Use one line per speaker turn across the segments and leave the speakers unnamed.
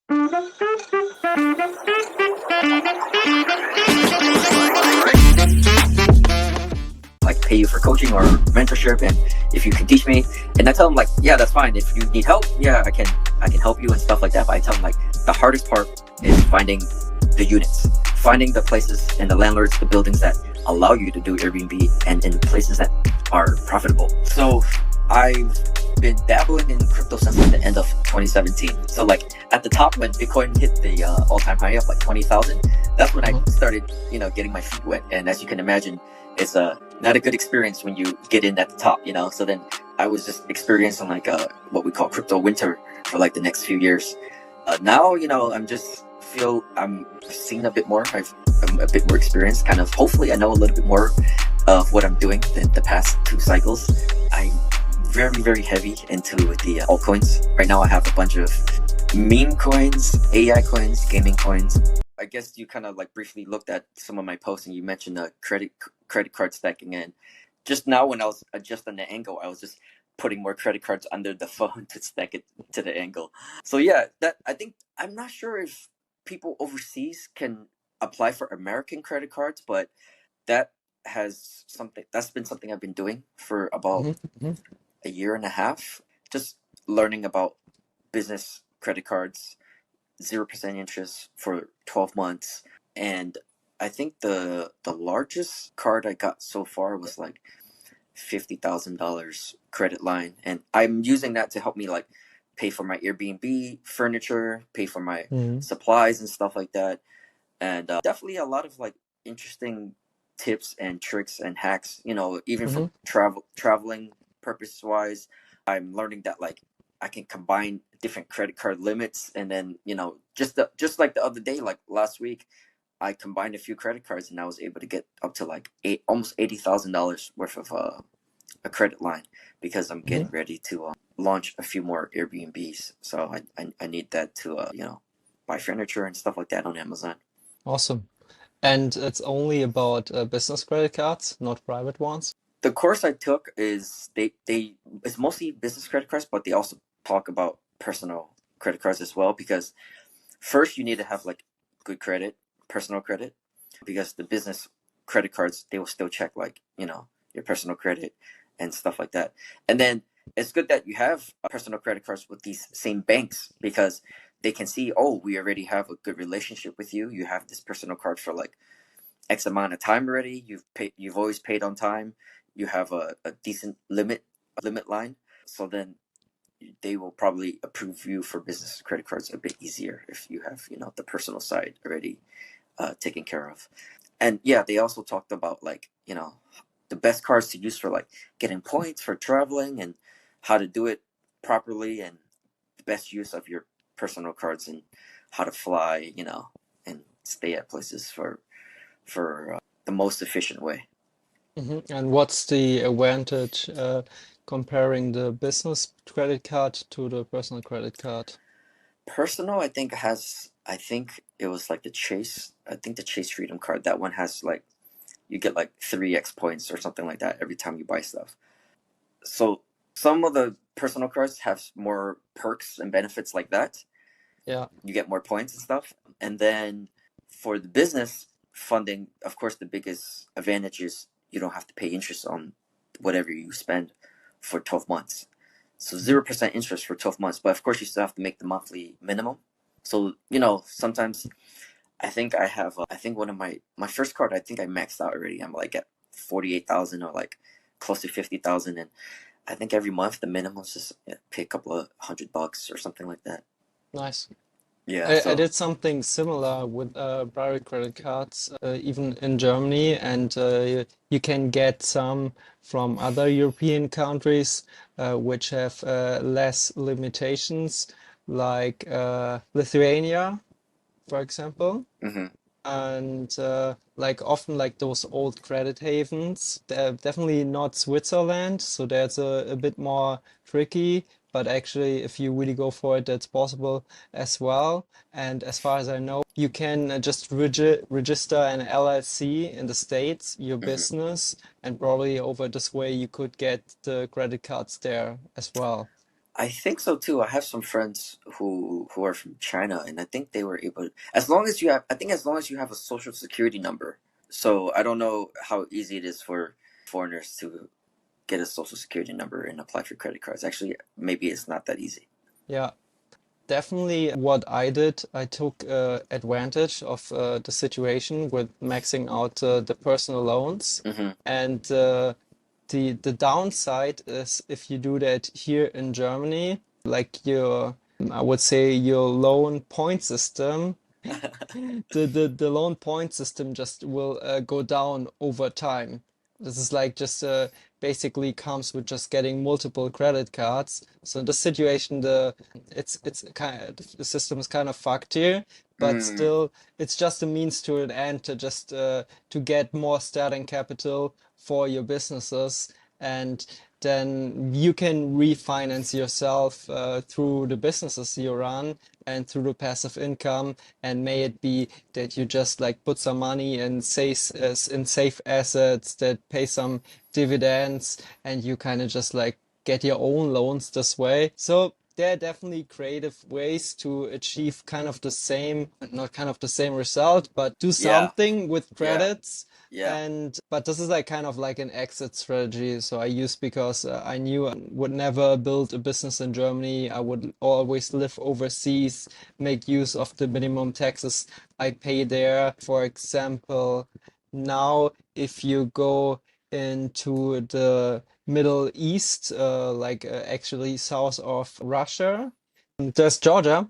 Like pay you for coaching or mentorship, and if you can teach me. And I tell them like, yeah, that's fine. If you need help, yeah, I can help you and stuff like that. But I tell them like the hardest part is finding the units, finding the places and the landlords, the buildings that allow you to do Airbnb, and in places that are profitable. So I've been dabbling in crypto since like the end of 2017. So like at the top when Bitcoin hit the all-time high of like 20,000, that's when I started, getting my feet wet. And as you can imagine, it's not a good experience when you get in at the top. So then I was just experiencing like what we call crypto winter for like the next few years. Now, I'm seeing a bit more. I'm a bit more experienced, kind of. Hopefully, I know a little bit more of what I'm doing than the past 2 cycles. I'm very, very heavy into the altcoins. Right now, I have a bunch of meme coins, AI coins, gaming coins. I guess you kind of like briefly looked at some of my posts and you mentioned credit card stacking. And just now when I was adjusting the angle, I was just putting more credit cards under the phone to stack it to the angle. So yeah, I'm not sure if people overseas can apply for American credit cards, but that's been something I've been doing for about a year and a half, just learning about business credit cards, 0% interest for 12 months. And I think the largest card I got so far was like $50,000 credit line. And I'm using that to help me like pay for my Airbnb furniture, pay for my supplies and stuff like that. And definitely a lot of like interesting tips and tricks and hacks, even for traveling purpose wise. I'm learning that like I can combine different credit card limits, and then just like the other day, like last week, I combined a few credit cards and I was able to get up to like almost $80,000 worth of a credit line, because I'm getting ready to launch a few more Airbnbs. So I need that to buy furniture and stuff like that on Amazon.
Awesome. And it's only about business credit cards, not private ones?
The course I took is it's mostly business credit cards, but they also talk about personal credit cards as well, because first you need to have like good credit, personal credit, because the business credit cards, they will still check like, your personal credit and stuff like that. And then it's good that you have personal credit cards with these same banks, because they can see, oh, we already have a good relationship with you. You have this personal card for like X amount of time already. You've always paid on time. You have a decent limit line. So then they will probably approve you for business credit cards a bit easier if you have, the personal side already taken care of. And yeah, they also talked about like, the best cards to use for like getting points for traveling, and how to do it properly, and the best use of your personal cards, and how to fly, and stay at places for the most efficient way.
And what's the advantage comparing the business credit card to the personal credit card?
Personal, I think it was like the Chase Freedom card. That one has like, you get like 3x points or something like that every time you buy stuff. So some of the personal cards have more perks and benefits like that.
Yeah.
You get more points and stuff. And then for the business funding, of course, the biggest advantage is you don't have to pay interest on whatever you spend for 12 months. So 0% interest for 12 months. But of course, you still have to make the monthly minimum. So, sometimes I think one of my first card, I think I maxed out already. I'm like at 48,000 or like close to 50,000. And I think every month the minimum is just pay a couple of $100 or something like that.
Nice.
Yeah.
I
So
did something similar with private credit cards, even in Germany, and you can get some from other European countries which have less limitations, like Lithuania, for example.
hmm
And like often like those old credit havens, they're definitely not Switzerland, so that's a bit more tricky. But actually, if you really go for it, that's possible as well. And as far as I know, you can just register an LLC in the States, your
hmm
business, and probably over this way you could get the credit cards there as well.
I think so too. I have some friends who are from China, and I think they were able. As long as you have, I think as long as you have a social security number. So I don't know how easy it is for foreigners to get a social security number and apply for credit cards. Actually, maybe it's not that easy.
Yeah. Definitely what I did, I took advantage of the situation with maxing out the personal loans.
Hmm.
And the downside is if you do that here in Germany, like your, I would say your loan point system, the loan point system just will go down over time. This is like just basically comes with just getting multiple credit cards. So in this situation, it's kind of, the system is kind of fucked here, but
Mm,
still it's just a means to an end to just to get more starting capital for your businesses, and then you can refinance yourself through the businesses you run and through the passive income. And may it be that you just like put some money in safe assets that pay some dividends, and you kind of just like get your own loans this way. So there are definitely creative ways to achieve kind of the same, not kind of the same result, but do
yeah,
something with
yeah,
credits.
yeah.
And but this is like kind of like an exit strategy. So I used because I knew I would never build a business in Germany. I would always live overseas, make use of the minimum taxes I pay there. For example, now if you go into the Middle East, actually south of Russia, there's Georgia.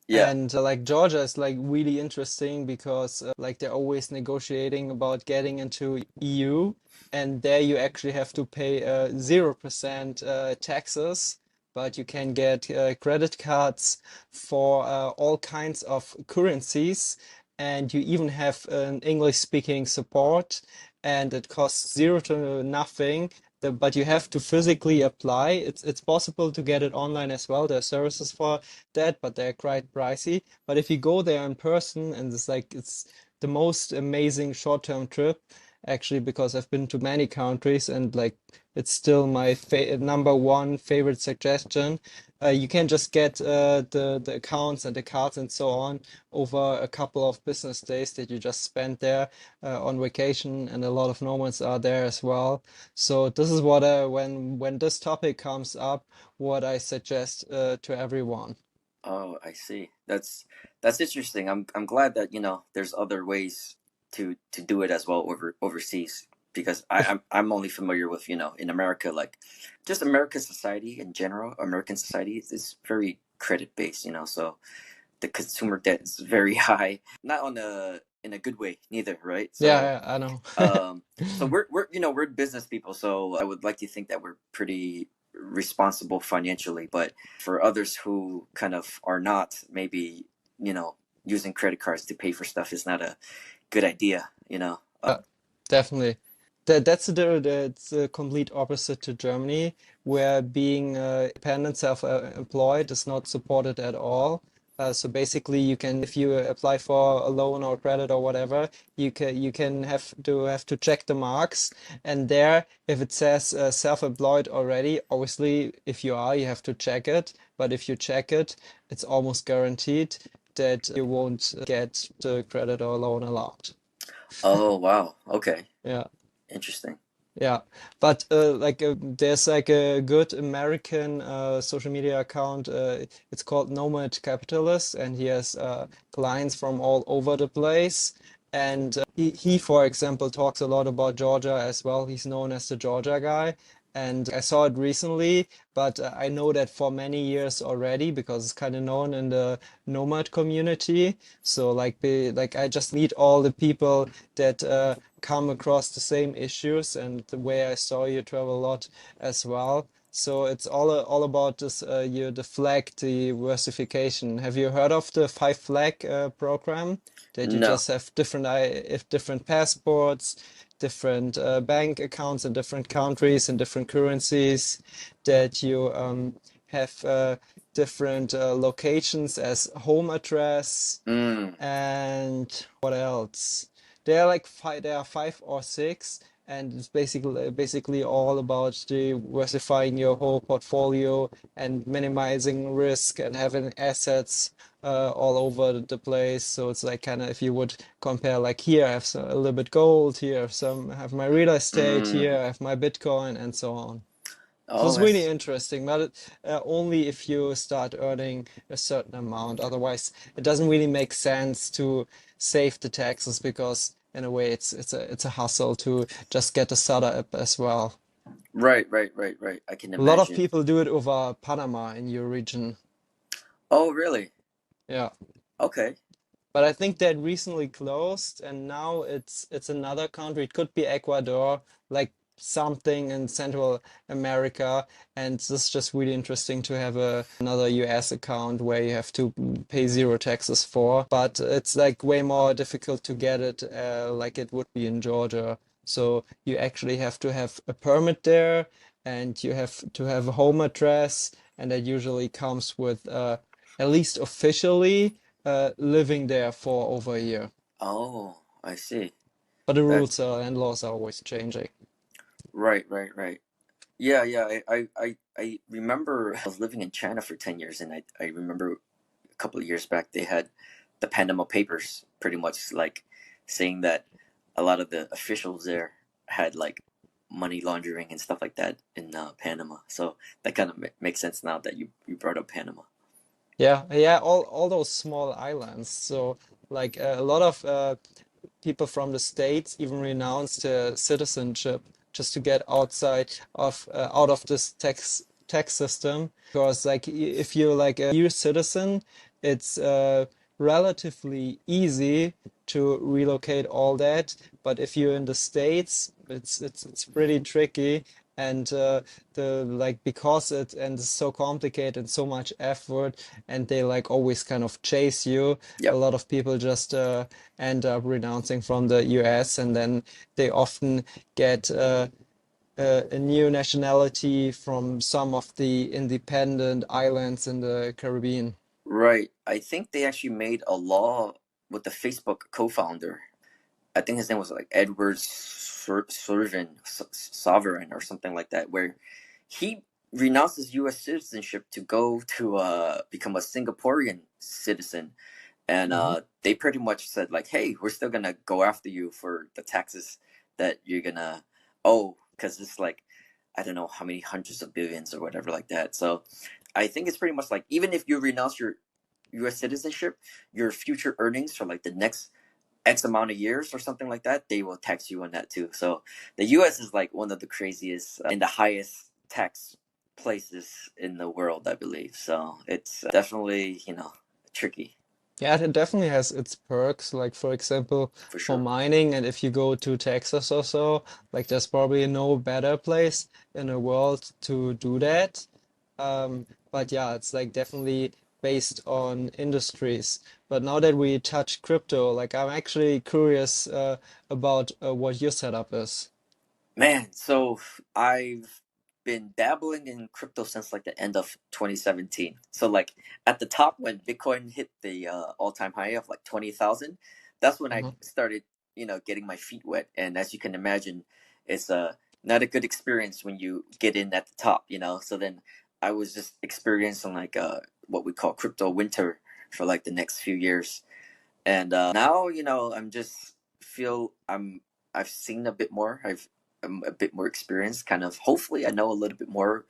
Yeah.
And like Georgia is like really interesting because like they're always negotiating about getting into EU, and there you actually have to pay 0% taxes, but you can get credit cards for all kinds of currencies, and you even have an English speaking support, and it costs zero to nothing. But you have to physically apply. It's possible to get it online as well. There are services for that, but they're quite pricey. But if you go there in person, and it's the most amazing short-term trip, actually, because I've been to many countries, and like it's still my number one favorite suggestion. You can just get the accounts and the cards and so on over a couple of business days that you just spend there on vacation, and a lot of nomads are there as well. So this is what when this topic comes up, what I suggest to everyone.
Oh, I see. That's interesting. I'm glad that there's other ways to do it as well overseas, because I'm only familiar with in America, like just American society in general. American society is very credit based, so the consumer debt is very high, not on a in a good way neither, right? So
Yeah, I know.
so we're business people, so I would like to think that we're pretty responsible financially, but for others who kind of are not, maybe you know using credit cards to pay for stuff is not a good idea.
Yeah, definitely. That's the complete opposite to Germany, where being independent, self-employed is not supported at all. So basically, you can, if you apply for a loan or credit or whatever, you can have to check the marks, and there, if it says self-employed already, obviously, if you are, you have to check it. But if you check it, it's almost guaranteed that you won't get the credit or loan allowed.
Oh, wow, okay,
Yeah.
interesting.
Yeah, but there's like a good American social media account. It's called Nomad Capitalist, and he has clients from all over the place. And he, for example, talks a lot about Georgia as well. He's known as the Georgia guy. And I saw it recently, but I know that for many years already because it's kind of known in the nomad community. So like I just meet all the people that come across the same issues, and the way I saw you travel a lot as well. So it's all about this the flag diversification. Have you heard of the five flag program? That you
No.
just have different passports, different bank accounts in different countries and different currencies. That you have different locations as home address,
Mm.
and what else? There are like five, there are five or six, and it's basically all about diversifying your whole portfolio and minimizing risk and having assets all over the place. So it's like kind of if you would compare, like here I have a little bit gold, here I have I have my real estate,
Mm.
here I have my Bitcoin, and so on. So
Oh,
it's really
that's
interesting, but only if you start earning a certain amount. Otherwise, it doesn't really make sense to save the taxes because in a way it's a hustle to just get a startup as well.
right, right, right, right. I can
A lot of
imagine.
people do it over Panama in your region.
Oh, really?
Yeah.
Okay.
But I think that recently closed and now it's another country. It could be Ecuador, like something in Central America. And this is just really interesting to have another US account where you have to pay zero taxes for. But it's like way more difficult to get it like it would be in Georgia. So you actually have to have a permit there and you have to have a home address. And that usually comes with at least officially living there for over a year.
Oh, I see.
But the
That
rules and laws are always changing.
right, right, right. Yeah, yeah. I remember I was living in China for 10 years, and I remember a couple of years back they had the Panama Papers, pretty much like saying that a lot of the officials there had like money laundering and stuff like that in Panama. So that kind of makes sense now that you brought up Panama.
Yeah, yeah, all those small islands. So like a lot of people from the States even renounce their citizenship just to get out of this tax system. Because like if you're like a EU citizen, it's relatively easy to relocate all that. But if you're in the States, it's pretty tricky. And the like because it's so complicated and so much effort, and they like always kind of chase you. A
Yep.
lot of people just end up renouncing from the US, and then they often get a new nationality from some of the independent islands in the Caribbean.
Right. I think they actually made a law with the Facebook co-founder. I think his name was like Edward Sovereign or something like that, where he renounced his U.S. citizenship to go to become a Singaporean citizen, and
Hmm.
they pretty much said like, "Hey, we're still gonna go after you for the taxes that you're gonna owe, because it's like I don't know how many hundreds of billions or whatever like that." So I think it's pretty much like even if you renounce your U.S. citizenship, your future earnings for like the next X amount of years or something like that, they will tax you on that too. So the US is like one of the craziest and the highest tax places in the world, I believe. So it's definitely, tricky
Yeah, it definitely has its perks. Like for example,
for
for
sure.
mining, and if you go to Texas or so, like there's probably no better place in the world to do that. But yeah, it's like definitely based on industries. But now that we touch crypto, like I'm actually curious about what your setup is.
Man, so I've been dabbling in crypto since like the end of 2017. So like at the top when Bitcoin hit the all-time high of like 20,000, that's when I
Uh-huh.
started, getting my feet wet. And as you can imagine, it's not a good experience when you get in at the top, So then I was just experiencing like what we call crypto winter for like the next few years. And now, I'm just feel I've seen a bit more. I'm a bit more experienced. Kind of. Hopefully, I know a little bit more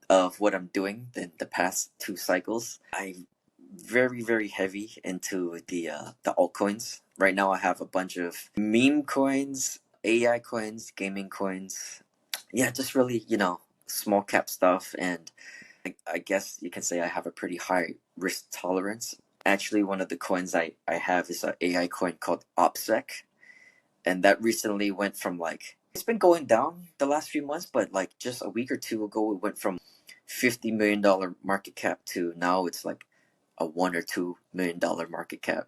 of what I'm doing than the past two cycles. I'm very very heavy into the altcoins. Right now, I have a bunch of meme coins, AI coins, gaming coins. Yeah, just really small cap stuff, and I guess you can say I have a pretty high risk tolerance. Actually, one of the coins I have is an AI coin called OPSEC, and that recently went from like it's been going down the last few months, but like just a week or two ago, it went from $50 million market cap to now it's like a $1 or $2 million market cap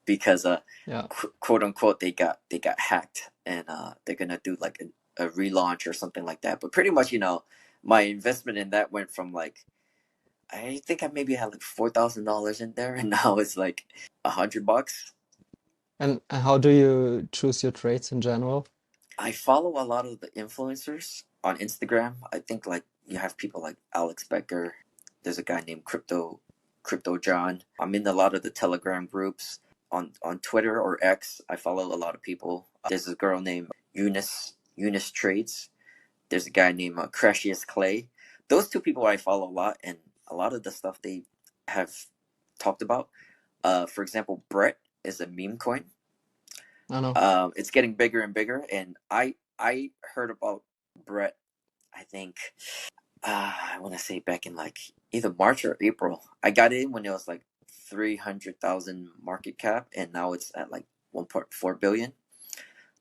because
Yeah.
quote unquote they got hacked, and they're gonna do like a relaunch or something like that. But pretty much my investment in that went from like I think I maybe had like $4,000 in there, and now it's like $100.
And how do you choose your trades in general?
I follow a lot of the influencers on Instagram. I think like you have people like Alex Becker. There's a guy named Crypto John. I'm in a lot of the Telegram groups on Twitter or X. I follow a lot of people. There's a girl named Eunice Trades. There's a guy named Crashius Clay. Those two people I follow a lot, and a lot of the stuff they have talked about. For example, Brett is a meme coin.
I know.
It's getting bigger and bigger, and I heard about Brett. I think I want to say back in like either March or April. I got in when it was like 300,000 market cap, and now it's at like 1.4 billion.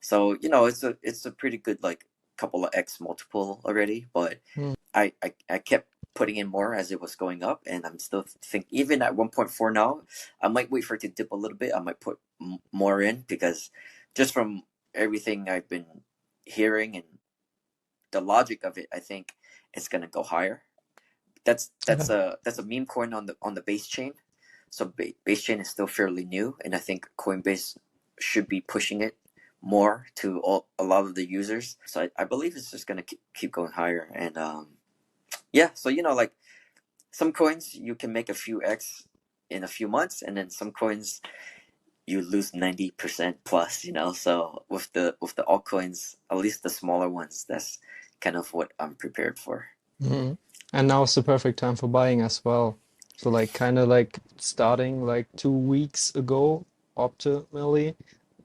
So it's a pretty good like couple of X multiple already. But
Mm.
I kept putting in more as it was going up, and I'm still think even at 1.4 now, I might wait for it to dip a little bit. I might put more in because just from everything I've been hearing and the logic of it, I think it's gonna go higher. That's
Yeah.
that's a that's a meme coin on the base chain. So base chain is still fairly new, and I think Coinbase should be pushing it more to a lot of the users. So I believe it's just gonna keep going higher. And yeah, so like some coins you can make a few X in a few months, and then some coins you lose 90% plus. So with the altcoins, at least the smaller ones, that's kind of what I'm prepared for.
Mhm. And now it's the perfect time for buying as well. So like kind of like starting like 2 weeks ago optimally.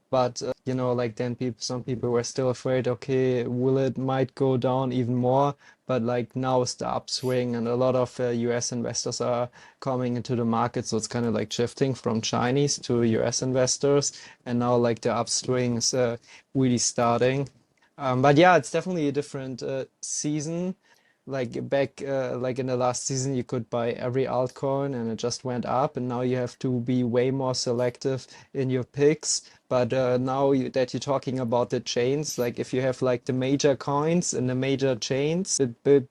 But like then some people were still afraid, okay, will it might go down even more? But like now it's the upswing, and a lot of US investors are coming into the market, so it's kind of like shifting from Chinese to US investors, and now like the upswing is really starting. But yeah, it's definitely a different season. Like back, like in the last season, you could buy every altcoin and it just went up, and now you have to be way more selective in your picks. But now that you're talking about the chains, like if you have like the major coins and the major chains,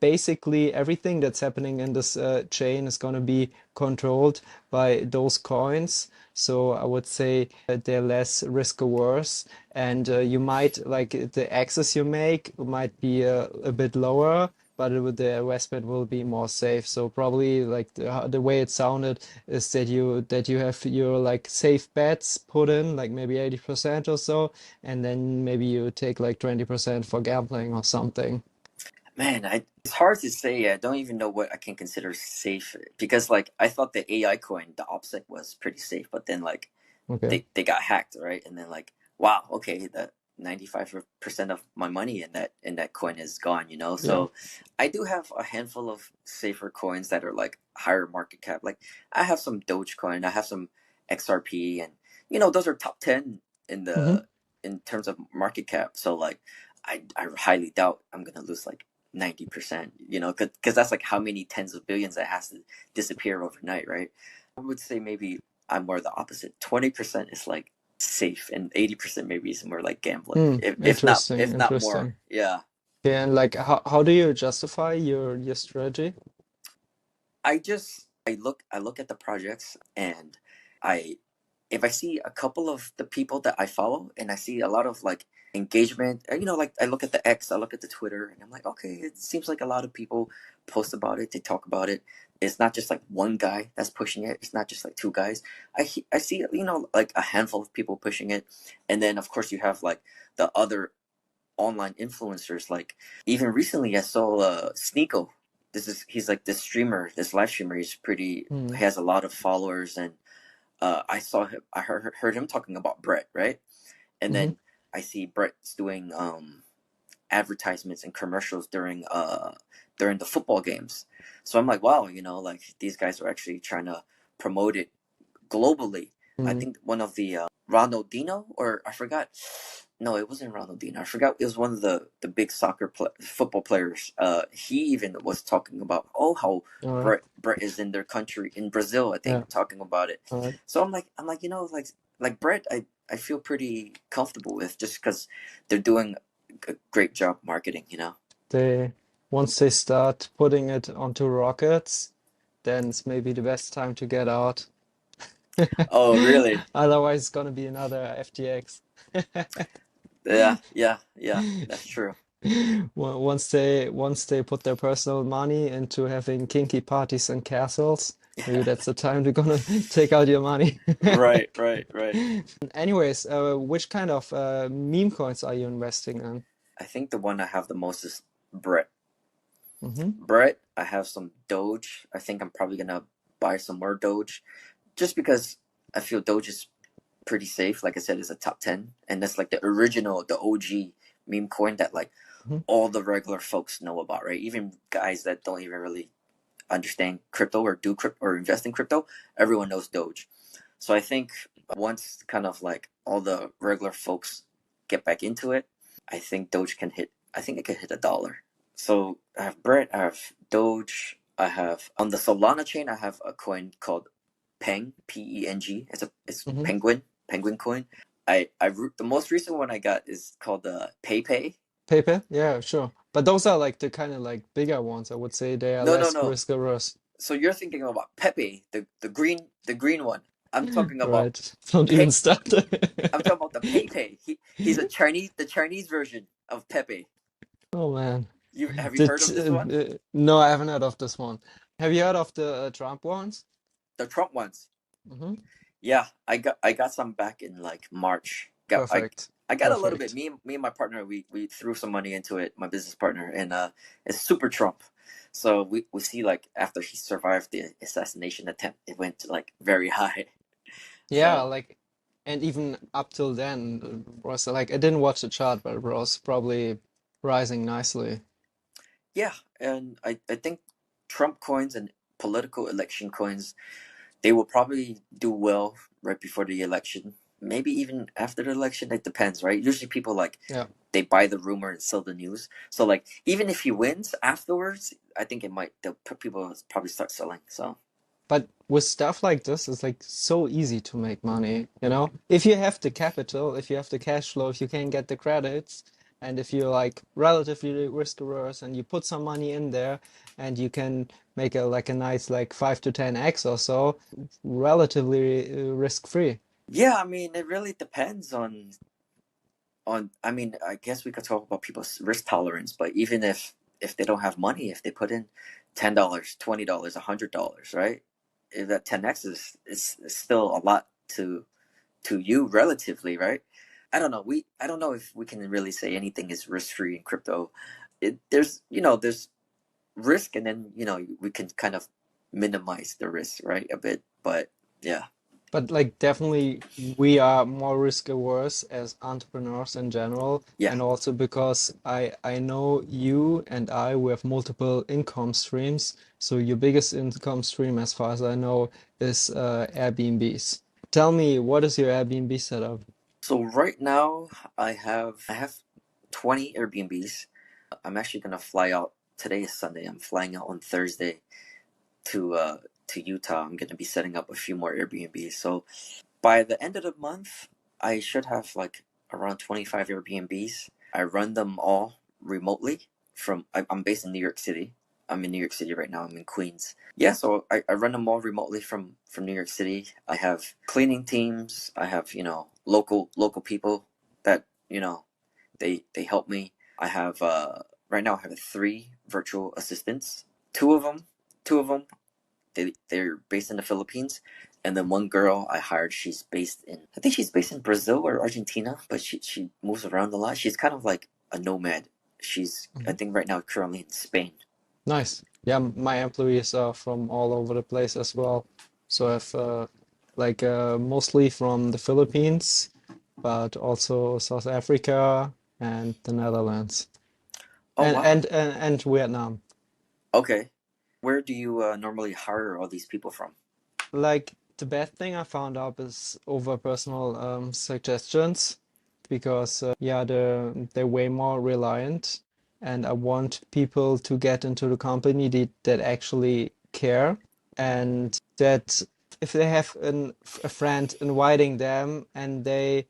basically everything that's happening in this chain is going to be controlled by those coins. So I would say they're less risk averse, and you might like the access you make might be a bit lower, but the investment will be more safe. So probably like the way it sounded is that you have your like safe bets put in like maybe 80% or so, and then maybe you take like 20% for gambling or something.
Man, it's hard to say. I don't even know what I can consider safe because, like, I thought the AI coin, the OPSEC, was pretty safe, but then like
Okay.
they got hacked, right? And then like, wow, okay, the 95% of my money in that coin is gone.
Yeah.
So I do have a handful of safer coins that are like higher market cap. Like I have some Dogecoin, I have some XRP, and those are top 10 in
Hmm.
the in terms of market cap. So like, I highly doubt I'm gonna lose like 90%, because that's like how many tens of billions that has to disappear overnight, right? I would say maybe I'm more the opposite. 20% is like safe, and 80% maybe is more like gambling.
Hmm.
If not,
Interesting.
if not more,
Interesting.
yeah.
Okay, and like how do you justify your strategy?
I look at the projects, and I if I see a couple of the people that I follow, and I see a lot of like engagement, like I look at the X, I look at the Twitter, and I'm like, okay, it seems like a lot of people post about it, they talk about it. It's not just like one guy that's pushing it. It's not just like two guys. I see like a handful of people pushing it, and then of course you have like the other online influencers. Like even recently, I saw Sneeko. He's like this streamer, this live streamer.
Hmm.
He has a lot of followers, and I heard him talking about Brett, right? And
Hmm.
then I see Brett's doing advertisements and commercials during the football games. So I'm like, wow, like these guys are actually trying to promote it globally. I
Hmm.
think one of the Ronaldinho, or I forgot. No, it wasn't Ronaldinho. I forgot. It was one of the big football players. He even was talking about, oh, how
All right.
Brett is in their country, in Brazil, I
Yeah.
think, talking about it.
All right.
So I'm like, like Brett, I feel pretty comfortable with, just because they're doing a great job marketing.
They Once they start putting it onto rockets, then it's maybe the best time to get out.
Oh, really?
Otherwise, it's gonna be another FTX.
Yeah, that's true.
Once they put their personal money into having kinky parties and castles, maybe that's the time they're gonna take out your money.
Right.
Anyways, which kind of meme coins are you investing in?
I think the one I have the most is Brett.
Mm-hmm.
Brett, I have some Doge. I think I'm probably gonna buy some more Doge, just because I feel Doge is pretty safe. Like I said, it's a top 10, and that's like the original, the OG meme coin that like
Mm-hmm.
all the regular folks know about, right? Even guys that don't even really understand crypto or do crypto or invest in crypto, everyone knows Doge. So I think once kind of like all the regular folks get back into it, I think Doge can hit. I think it could hit $1. So I have Bread, I have Doge, I have on the Solana chain. I have a coin called Peng, PENG. It's
Mm-hmm.
penguin coin. The most recent one I got is called the PayPay.
PayPal? Yeah, sure. But those are like the kind of like bigger ones. I would say they are
No,
less
no.
risk averse.
So you're thinking about Pepe, the green one. I'm talking about
Right. Don't even
Pay.
start.
I'm talking about the PayPay. He's the Chinese version of Pepe.
Oh man.
You have you heard
Did,
of this one?
no, I haven't heard of this one. Have you heard of the Trump ones?
The Trump ones.
Mm-hmm.
Yeah, I got some back in like March. Got
Perfect.
I got a little bit.
Perfect.
Me and my partner, we threw some money into it. My business partner, and it's super Trump. So we see like after he survived the assassination attempt, it went to like very high.
Yeah,
So
like, and even up till then, was like I didn't watch the chart, but it was probably rising nicely.
yeah, and I think Trump coins and political election coins, they will probably do well right before the election. Maybe even after the election, it depends, right? Usually people like
Yeah.
they buy the rumor and sell the news. So like even if he wins afterwards, I think it might the people will probably start selling. So
But with stuff like this, it's like so easy to make money, you know? If you have the capital, if you have the cash flow, if you can get the credits, and if you're like relatively risk averse and you put some money in there and you can make a nice like 5 to 10x or so, relatively risk free.
yeah, I mean it really depends on I mean I guess we could talk about people's risk tolerance, but even if they don't have money, if they put in $10, $20, $100, right? If that 10x is still a lot to you relatively, right? I don't know. I don't know if we can really say anything is risk free in crypto. There's there's risk, and then we can kind of minimize the risk, right, a bit. But yeah,
But like definitely we are more risk averse as entrepreneurs in general,
yeah.
and also because I know you and we have multiple income streams. So your biggest income stream, as far as I know, is Airbnbs. Tell me, what is your Airbnb setup?
So right now I have 20 Airbnbs. I'm actually gonna fly out. Today is Sunday. I'm flying out on Thursday to uh to Utah. I'm gonna be setting up a few more Airbnbs. So by the end of the month, I should have like around 25 Airbnbs. I run them all remotely I'm based in New York City. I'm in New York City right now. I'm in Queens. Yeah, so I run them all remotely from New York City. I have cleaning teams. I have, local people that, they help me. I have right now I have three virtual assistants. Two of them, two of them they're based in the Philippines, and then one girl I hired, I think she's based in Brazil or Argentina, but she moves around a lot. She's kind of like a nomad. She's I
Mhm.
think right now currently in Spain.
Nice. Yeah, my employees are from all over the place as well. So I've like mostly from the Philippines, but also South Africa and the Netherlands
Oh wow.
and Vietnam.
Okay. Where do you normally hire all these people from?
Like the best thing I found out is over personal suggestions because yeah, they're way more reliant, and I want people to get into the company that actually care, and that if they have a friend inviting them and the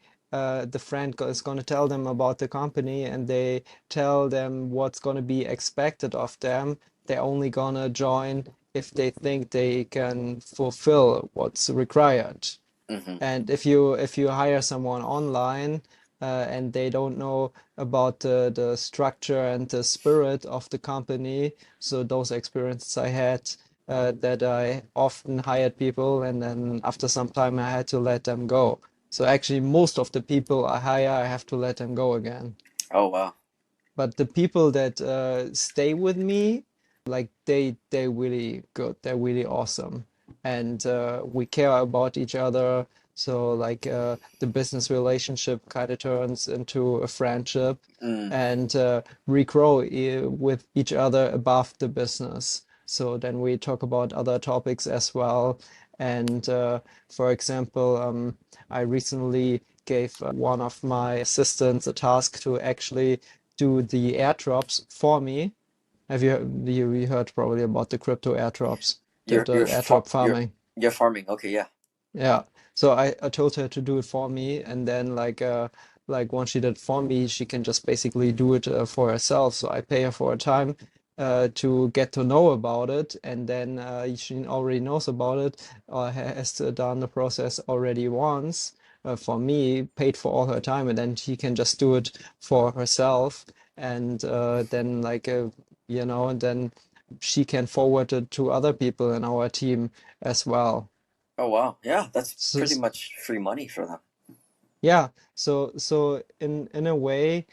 friend is going to tell them about the company and they tell them what's going to be expected of them, they're only going to join if they think they can fulfill what's required.
Mm-hmm.
And if you hire someone online, and they don't know about the structure and the spirit of the company. So those experiences I had, that I often hired people, and then after some time I had to let them go. So actually, most of the people I hire, I have to let them go again.
Oh wow.
But the people that stay with me, like they're really good. They're really awesome, and we care about each other. So like the business relationship kind of turns into a friendship,
Mm.
and we grow with each other above the business. So then we talk about other topics as well. And for example, I recently gave one of my assistants a task to actually do the airdrops for me. Have you heard probably about the crypto airdrops, the airdrop farming?
You're farming. Okay, yeah.
Yeah. So I told her to do it for me, and then like once she did it for me, she can just basically do it for herself. So I pay her for a time to get to know about it, and then she already knows about it or has done the process already once for me, paid for all her time, and then she can just do it for herself, and then and then she can forward it to other people in our team as well.
Oh wow. Yeah, that's
So,
pretty much free money for them.
yeah, so in a way,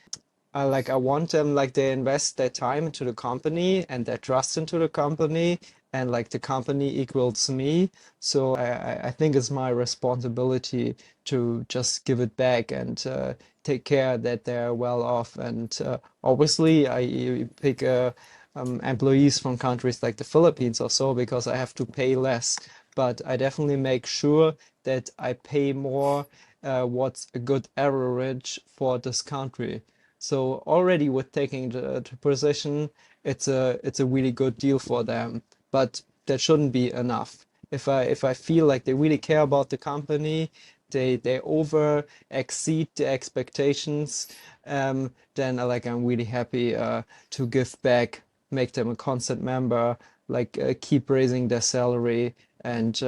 I want them like they invest their time into the company and their trust into the company, and like the company equals me. So I think it's my responsibility to just give it back and take care that they're well off. And obviously, I pick employees from countries like the Philippines or so because I have to pay less. But I definitely make sure that I pay more. What's a good average for this country? So already with taking the position, it's a really good deal for them. But that shouldn't be enough. If I feel like they really care about the company, they over exceed the expectations, then I'm really happy to give back, make them a constant member, like keep raising their salary, and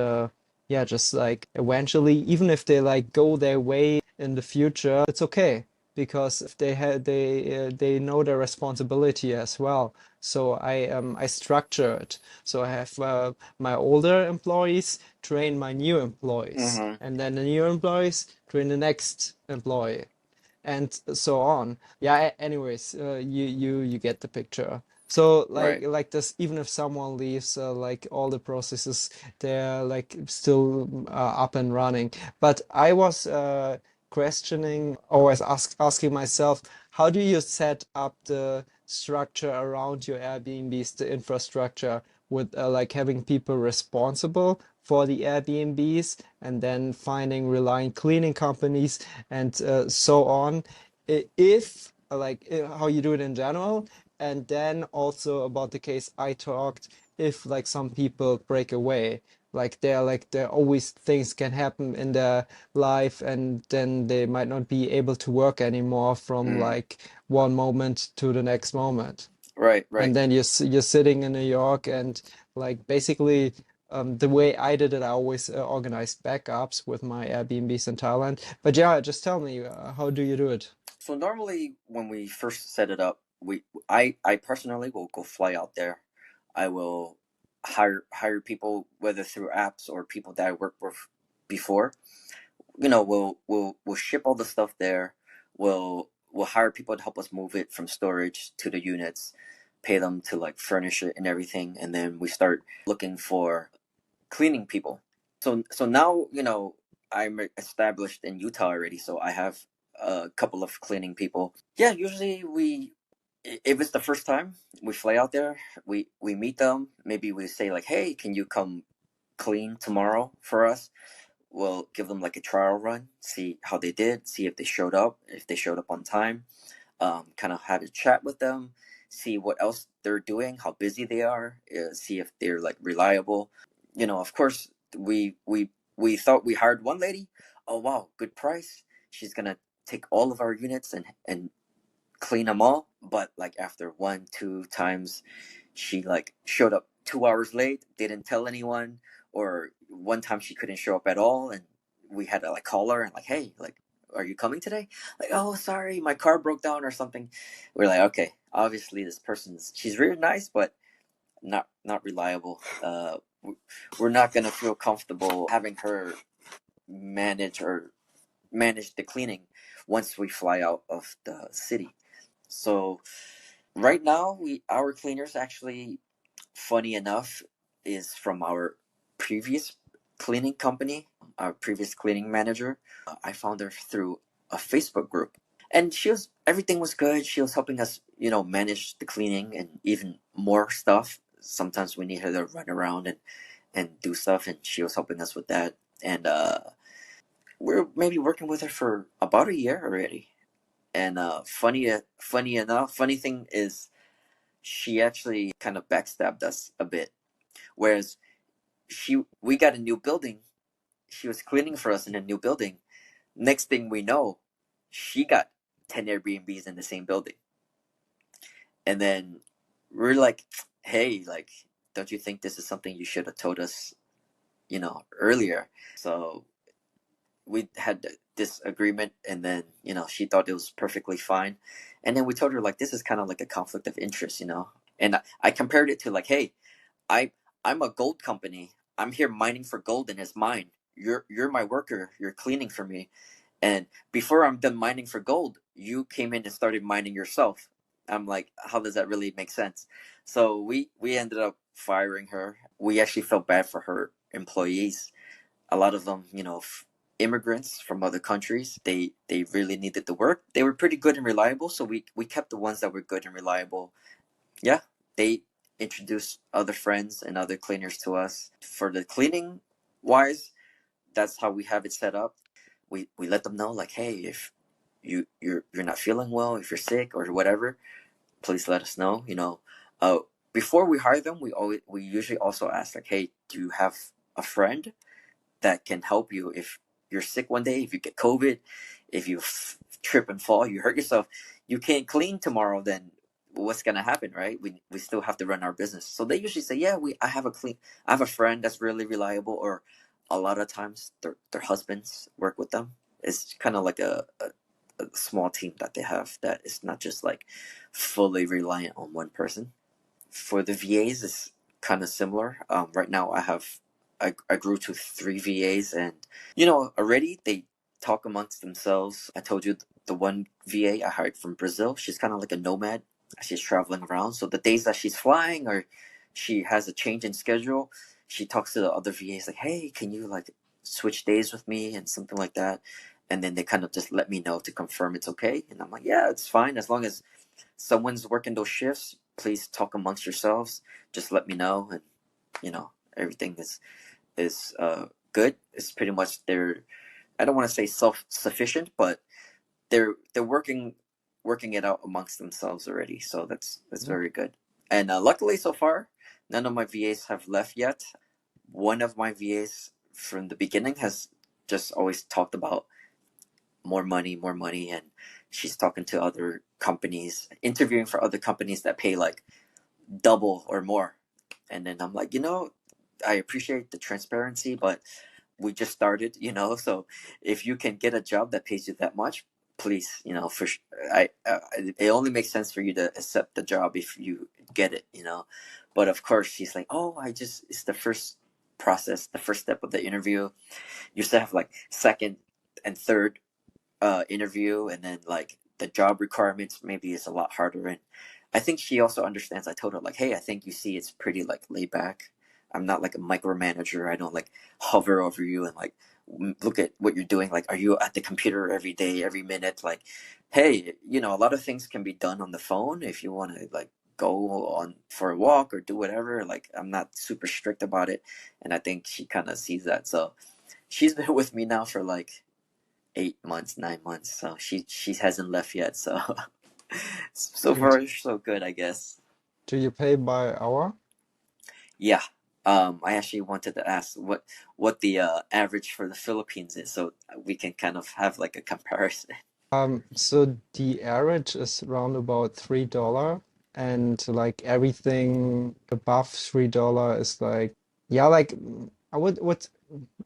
yeah, just like eventually, even if they like go their way in the future, it's okay because if they know their responsibility as well. So I structure it. So I have my older employees train my new employees,
Mm-hmm.
and then the new employees train the next employee, and so on. Yeah. Anyways, you get the picture. So
Right.
like this, even if someone leaves, like all the processes they're like still up and running. But I was questioning, always asking myself, how do you set up the structure around your Airbnbs, the infrastructure, with like having people responsible for the Airbnbs, and then finding reliant cleaning companies and so on. If like how you do it in general, and then also about the case I talked, if like some people break away, like there always things can happen in their life, and then they might not be able to work anymore from
Mm.
like one moment to the next moment.
Right. Right.
And then you're sitting in New York, and like basically the way I did it, I always organized backups with my Airbnbs in Thailand. But yeah, just tell me, how do you do it?
So normally when we first set it up, I personally will go fly out there. I will hire people whether through apps or people that I worked with before. We'll ship all the stuff there. We'll hire people to help us move it from storage to the units, pay them to like furnish it and everything, and then we start looking for cleaning people. So now I'm established in Utah already, so I have a couple of cleaning people. Yeah, usually if it's the first time we fly out there, we meet them. Maybe we say like, hey, can you come clean tomorrow for us? We'll give them like a trial run, see how they did, see if they showed up on time. Kind of have a chat with them, see what else they're doing, how busy they are, see if they're like reliable. Of course, we thought we hired one lady. Oh wow, good price. She's gonna take all of our units and clean them all. But like after one, two times, she like showed up 2 hours late, didn't tell anyone, or one time she couldn't show up at all, and we had to like call her and like, hey, like, are you coming today? Like, oh, sorry, my car broke down or something. We're like, okay, obviously this person's she's really nice, but not reliable. We're not gonna feel comfortable having her manage or manage the cleaning once we fly out of the city. So right now, we our cleaners actually, funny enough, is from our previous cleaning company, our previous cleaning manager. I found her through a Facebook group, and she was everything was good. She was helping us, manage the cleaning and even more stuff. Sometimes we need her to run around and do stuff, and she was helping us with that. And we're maybe working with her for about a year already. And funny thing is, she actually kind of backstabbed us a bit. Whereas we got a new building, she was cleaning for us in a new building. Next thing we know, she got 10 Airbnbs in the same building, and then we're like, "Hey, like, don't you think this is something you should have told us, earlier?" So we had this agreement, and then she thought it was perfectly fine, and then we told her like this is kind of like a conflict of interest. And I compared it to like, hey, I I'm a gold company. I'm here mining for gold and it's mine. You're my worker. You're cleaning for me. And before I'm done mining for gold, you came in and started mining yourself. I'm like, how does that really make sense? So we ended up firing her. We actually felt bad for her employees. A lot of them, immigrants from other countries. They really needed the work. They were pretty good and reliable, so we kept the ones that were good and reliable. Yeah, they introduced other friends and other cleaners to us. For the cleaning wise, that's how we have it set up. We let them know like, hey, if you're not feeling well, if you're sick or whatever, please let us know. Uh, before we hire them, we usually also ask like, hey, do you have a friend that can help you if you're sick one day, if you get COVID, if you trip and fall, you hurt yourself, you can't clean tomorrow, then what's gonna happen, right? We still have to run our business. So they usually say, yeah, I have a friend that's really reliable, or a lot of times their husbands work with them. It's kind of like a small team that they have that is not just like fully reliant on one person. For the VAs, it's kind of similar. Right now, I grew to three VAs, and already they talk amongst themselves. I told you the one VA I hired from Brazil. She's kind of like a nomad. She's traveling around. So the days that she's flying or she has a change in schedule, she talks to the other VAs like, "Hey, can you like switch days with me?" and something like that. And then they kind of just let me know to confirm it's okay. And I'm like, "Yeah, it's fine as long as someone's working those shifts. Please talk amongst yourselves. Just let me know, and everything is good. It's pretty much they're I don't want to say self sufficient, but they're working it out amongst themselves already. So that's
Mhm.
very good. And luckily so far, none of my VAs have left yet. One of my VAs from the beginning has just always talked about more money, and she's talking to other companies, interviewing for other companies that pay like double or more. And then I'm like, I appreciate the transparency, but we just started, so if you can get a job that pays you that much, please, it only makes sense for you to accept the job if you get it. But of course, she's like, oh, it's the first process, the first step of the interview. You still have like second and third interview, and then like the job requirements maybe is a lot harder. And I think she also understands. I told her like, hey, I think you see it's pretty like laid back. I'm not like a micromanager. I don't like hover over you and like look at what you're doing. Like, are you at the computer every day, every minute? Like, hey, a lot of things can be done on the phone if you want to like go on for a walk or do whatever. Like, I'm not super strict about it, and I think she kind of sees that. So she's been with me now for like 8 months, 9 months. So she hasn't left yet. So so
And
far so good, I guess.
do you pay by hour?
Yeah. I actually wanted to ask what the average for the Philippines is, so we can kind of have like a comparison.
So the average is around about $3, and like everything above $3 is like, yeah, like I would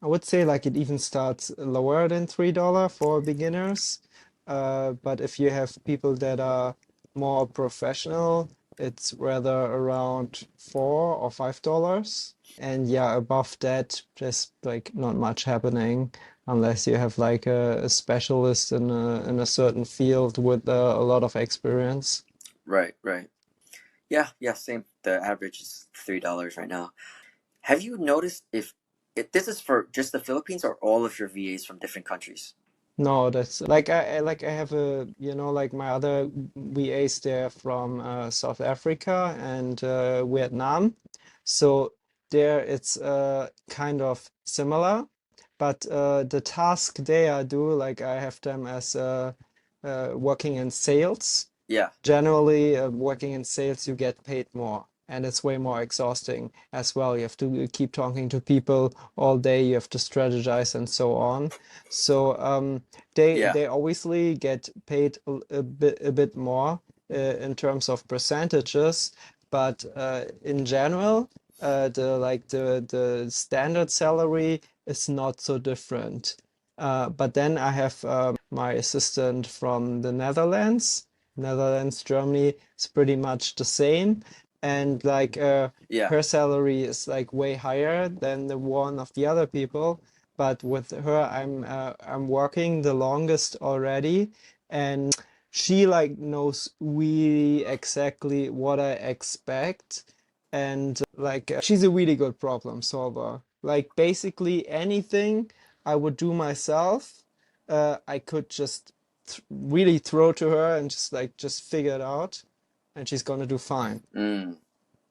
I would say like it even starts lower than $3 for beginners. But if you have people that are more professional, it's rather around $4 or $5. And yeah, above that, there's like not much happening unless you have like a specialist in a certain field with a lot of experience.
Right, right. Yeah, yeah, same. The average is $3 right now. Have you noticed if this is for just the Philippines or all of your VAs from different countries?
No, that's like I have a like my other VAs there from South Africa and Vietnam. So there it's kind of similar, but the task they are do like I have them as working in sales.
Yeah,
Generally, working in sales, you get paid more, and it's way more exhausting as well. You have to keep talking to people all day, you have to strategize and so on. So
yeah,
they obviously get paid a bit more in terms of percentages, but in general, the standard salary is not so different. But then I have my assistant from the Netherlands, Germany, it's pretty much the same. And like
yeah.
her salary is like way higher than the one of the other people. But with her, I'm working the longest already, and she like knows really exactly what I expect, and like she's a really good problem solver. Like basically anything I would do myself, I could just really throw to her and just figure it out, and she's gonna do fine.
Mm,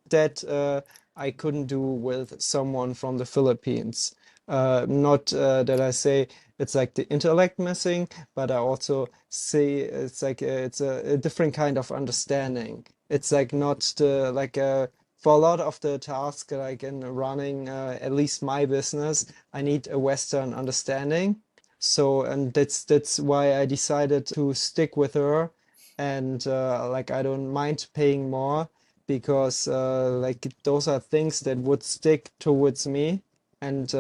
That I couldn't do with someone from the Philippines. Not that I say it's like the intellect missing, but I also say it's like it's a different kind of understanding. It's like not the like for a lot of the tasks like in running at least my business, I need a Western understanding. So and that's why I decided to stick with her, and like I don't mind paying more because like those are things that would stick towards me, and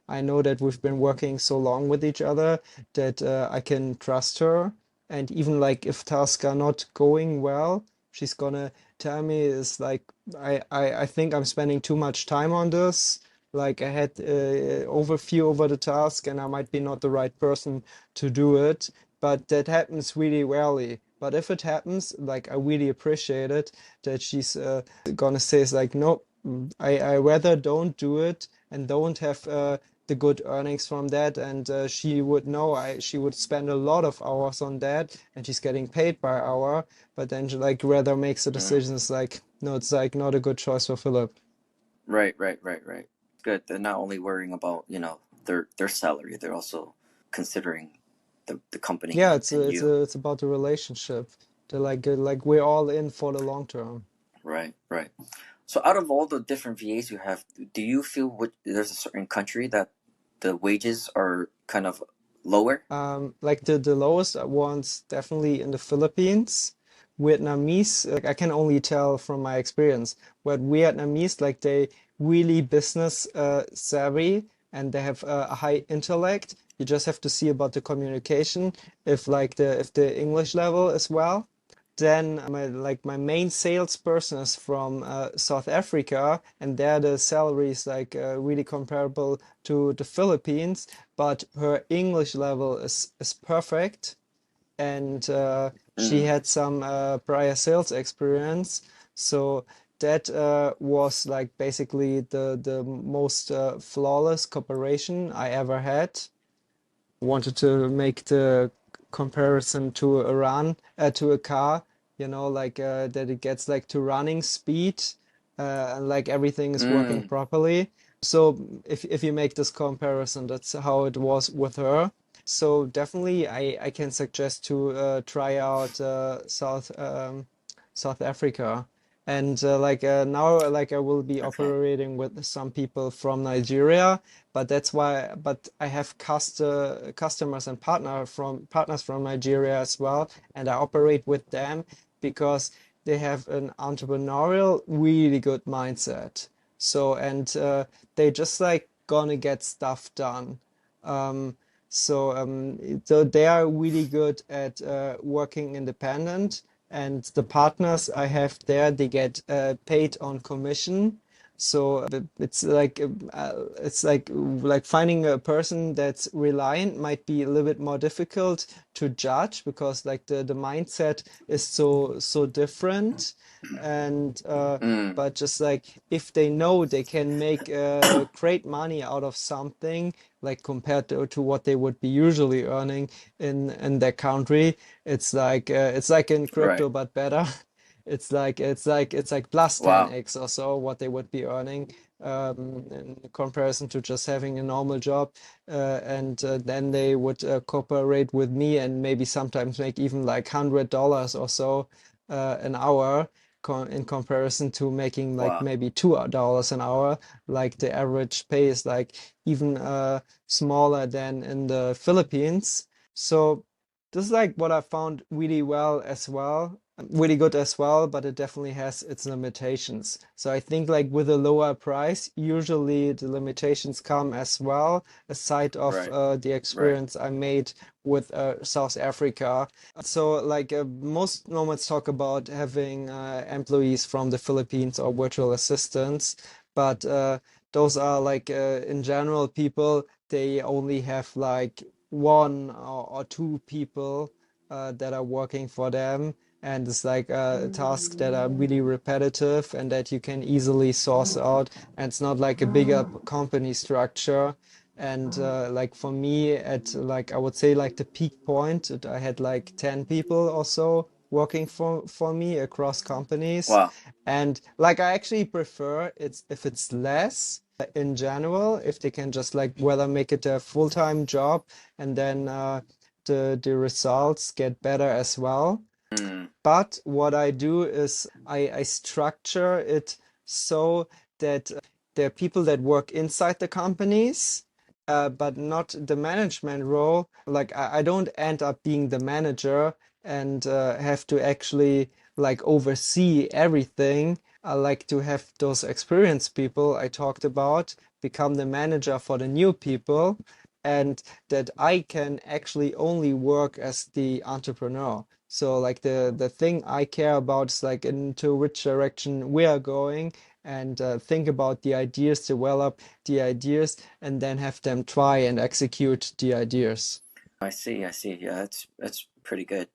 I know that we've been working so long with each other that I can trust her, and even like if tasks are not going well, she's gonna tell me it's like I think I'm spending too much time on this. Like I had overview over the task and I might be not the right person to do it, but that happens really rarely. But if it happens, like I really appreciate it that she's gonna say is like, nope, I rather don't do it and don't have the good earnings from that. And she would know she would spend a lot of hours on that, and she's getting paid per hour. But then she like rather makes the
mm.
decision. It's like, no, it's like not a good choice for Philip.
Right, right, right, right. Good. They're not only worrying about, their salary, they're also considering the company
Yeah,
and you.
it's about the relationship. They're like we're all in for the long term.
Right, right. So out of all the different VAs you have, do you feel there's a certain country that the wages are kind of lower?
Like the lowest ones definitely in the Philippines. Vietnamese, like I can only tell from my experience, but Vietnamese, like they really business savvy and they have a high intellect. You just have to see about the communication, if the English level as well. Then my main salesperson is from South Africa, and there the salary is like really comparable to the Philippines, but her English level is perfect, and she
Mm,
had some prior sales experience, so that was like basically the most flawless cooperation I ever had. Wanted to make the comparison to a to a car, like that it gets like to running speed, and like everything is working
mm,
properly. So if you make this comparison, that's how it was with her. So definitely I can suggest to try out South Africa. And like now, like I will be
okay.
operating with some people from Nigeria, but that's why. But I have customers and partners from Nigeria as well, and I operate with them because they have an entrepreneurial, really good mindset. So and they just like gonna get stuff done. Um, so they are really good at working independent, and the partners I have there, they get paid on commission. So it's like finding a person that's reliant might be a little bit more difficult to judge because like the mindset is so different. And
Mm,
but just like if they know they can make great money out of something, like compared to what they would be usually earning in their country, it's like in
right.
crypto but better. It's like plus
Wow.
10x or so what they would be earning in comparison to just having a normal job. And then they would cooperate with me and maybe sometimes make even like $100 or so an hour in comparison to making like
Wow.
maybe $2 an hour. Like the average pay is like even smaller than in the Philippines. So this is like what I found really good as well, but it definitely has its limitations. So I think like with a lower price, usually the limitations come as well, aside of
Right.
the
Right.
experience I made with South Africa. So like most nomads talk about having employees from the Philippines or virtual assistants, but those are like in general people, they only have like one or two people that are working for them, and it's like tasks that are really repetitive and that you can easily source out, and it's not like a bigger company structure. And like for me at like I would say like the peak point, I had like 10 people or so working for me across companies.
Wow.
And like I actually prefer it's if it's less in general, if they can just like whether make it a full-time job and then the results get better as well.
Mm,
But what I do is I structure it so that there are people that work inside the companies, but not the management role. Like I don't end up being the manager and have to actually like oversee everything. I like to have those experienced people I talked about become the manager for the new people, and that I can actually only work as the entrepreneur. So like the thing I care about is like into which direction we are going, and think about the ideas, develop the ideas, and then have them try and execute the ideas.
I see. I see. Yeah, that's pretty good.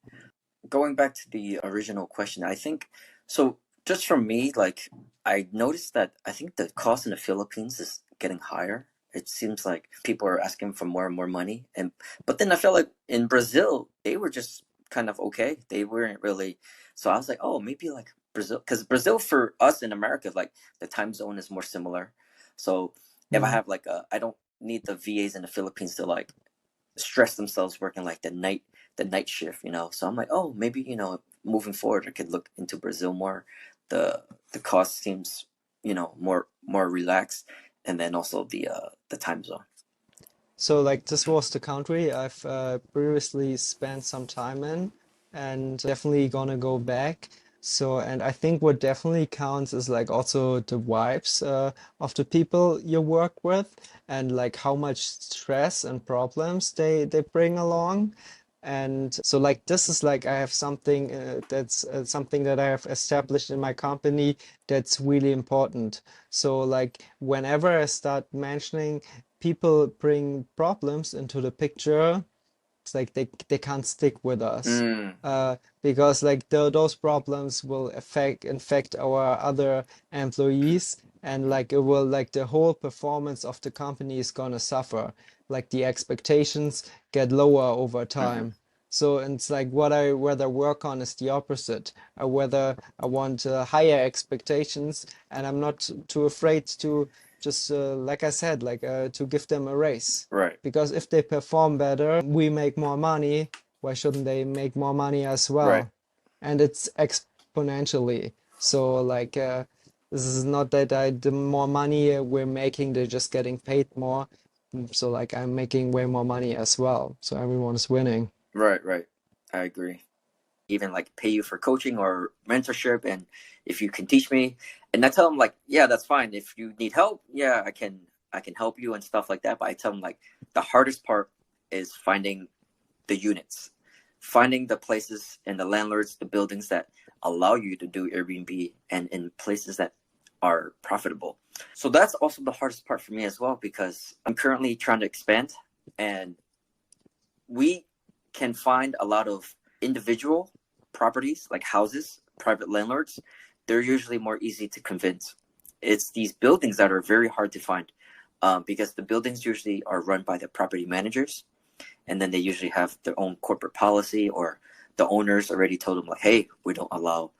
Going back to the original question, I think so. Just from me, like I noticed that I think the cost in the Philippines is getting higher. It seems like people are asking for more and more money, and but then I felt like in Brazil they were just kind of okay. They weren't really. So I was like, oh, maybe like Brazil, because Brazil for us in America, like the time zone is more similar. So if I
Mm.
have like I don't need the VAs in the Philippines to like stress themselves working like the night shift, so I'm like, oh, maybe moving forward I could look into Brazil more. The cost seems more relaxed, and then also the time zone.
So like this was the country I've previously spent some time in, and definitely gonna go back. So, and I think what definitely counts is like also the vibes of the people you work with, and like how much stress and problems they bring along. And so like this is like I have something that's something that I have established in my company that's really important. So like whenever I start mentioning people bring problems into the picture, it's like they can't stick with us.
Mm,
Because like those problems will infect our other employees, and like it will like the whole performance of the company is gonna suffer. Like the expectations get lower over
hmm.
time. So it's like what I rather work on is the opposite. I whether I want higher expectations, and I'm not too afraid to just like I said, like to give them a raise.
Right.
Because if they perform better, we make more money. Why shouldn't they make more money as
Right.
well? And it's exponentially. So like this is not that the more money we're making, they're just getting paid more. So like I'm making way more money as well. So everyone's winning.
Right. Right. I agree. Even like pay you for coaching or mentorship, and if you can teach me, and I tell them like, yeah, that's fine. If you need help, yeah, I can help you and stuff like that. But I tell them like the hardest part is finding the units, finding the places and the landlords, the buildings that allow you to do Airbnb and in places that are profitable. So that's also the hardest part for me as well, because I'm currently trying to expand, and we can find a lot of individual properties like houses, private landlords. They're usually more easy to convince. It's these buildings that are very hard to find, because the buildings usually are run by the property managers, and then they usually have their own corporate policy, or the owners already told them like, hey, we don't allow,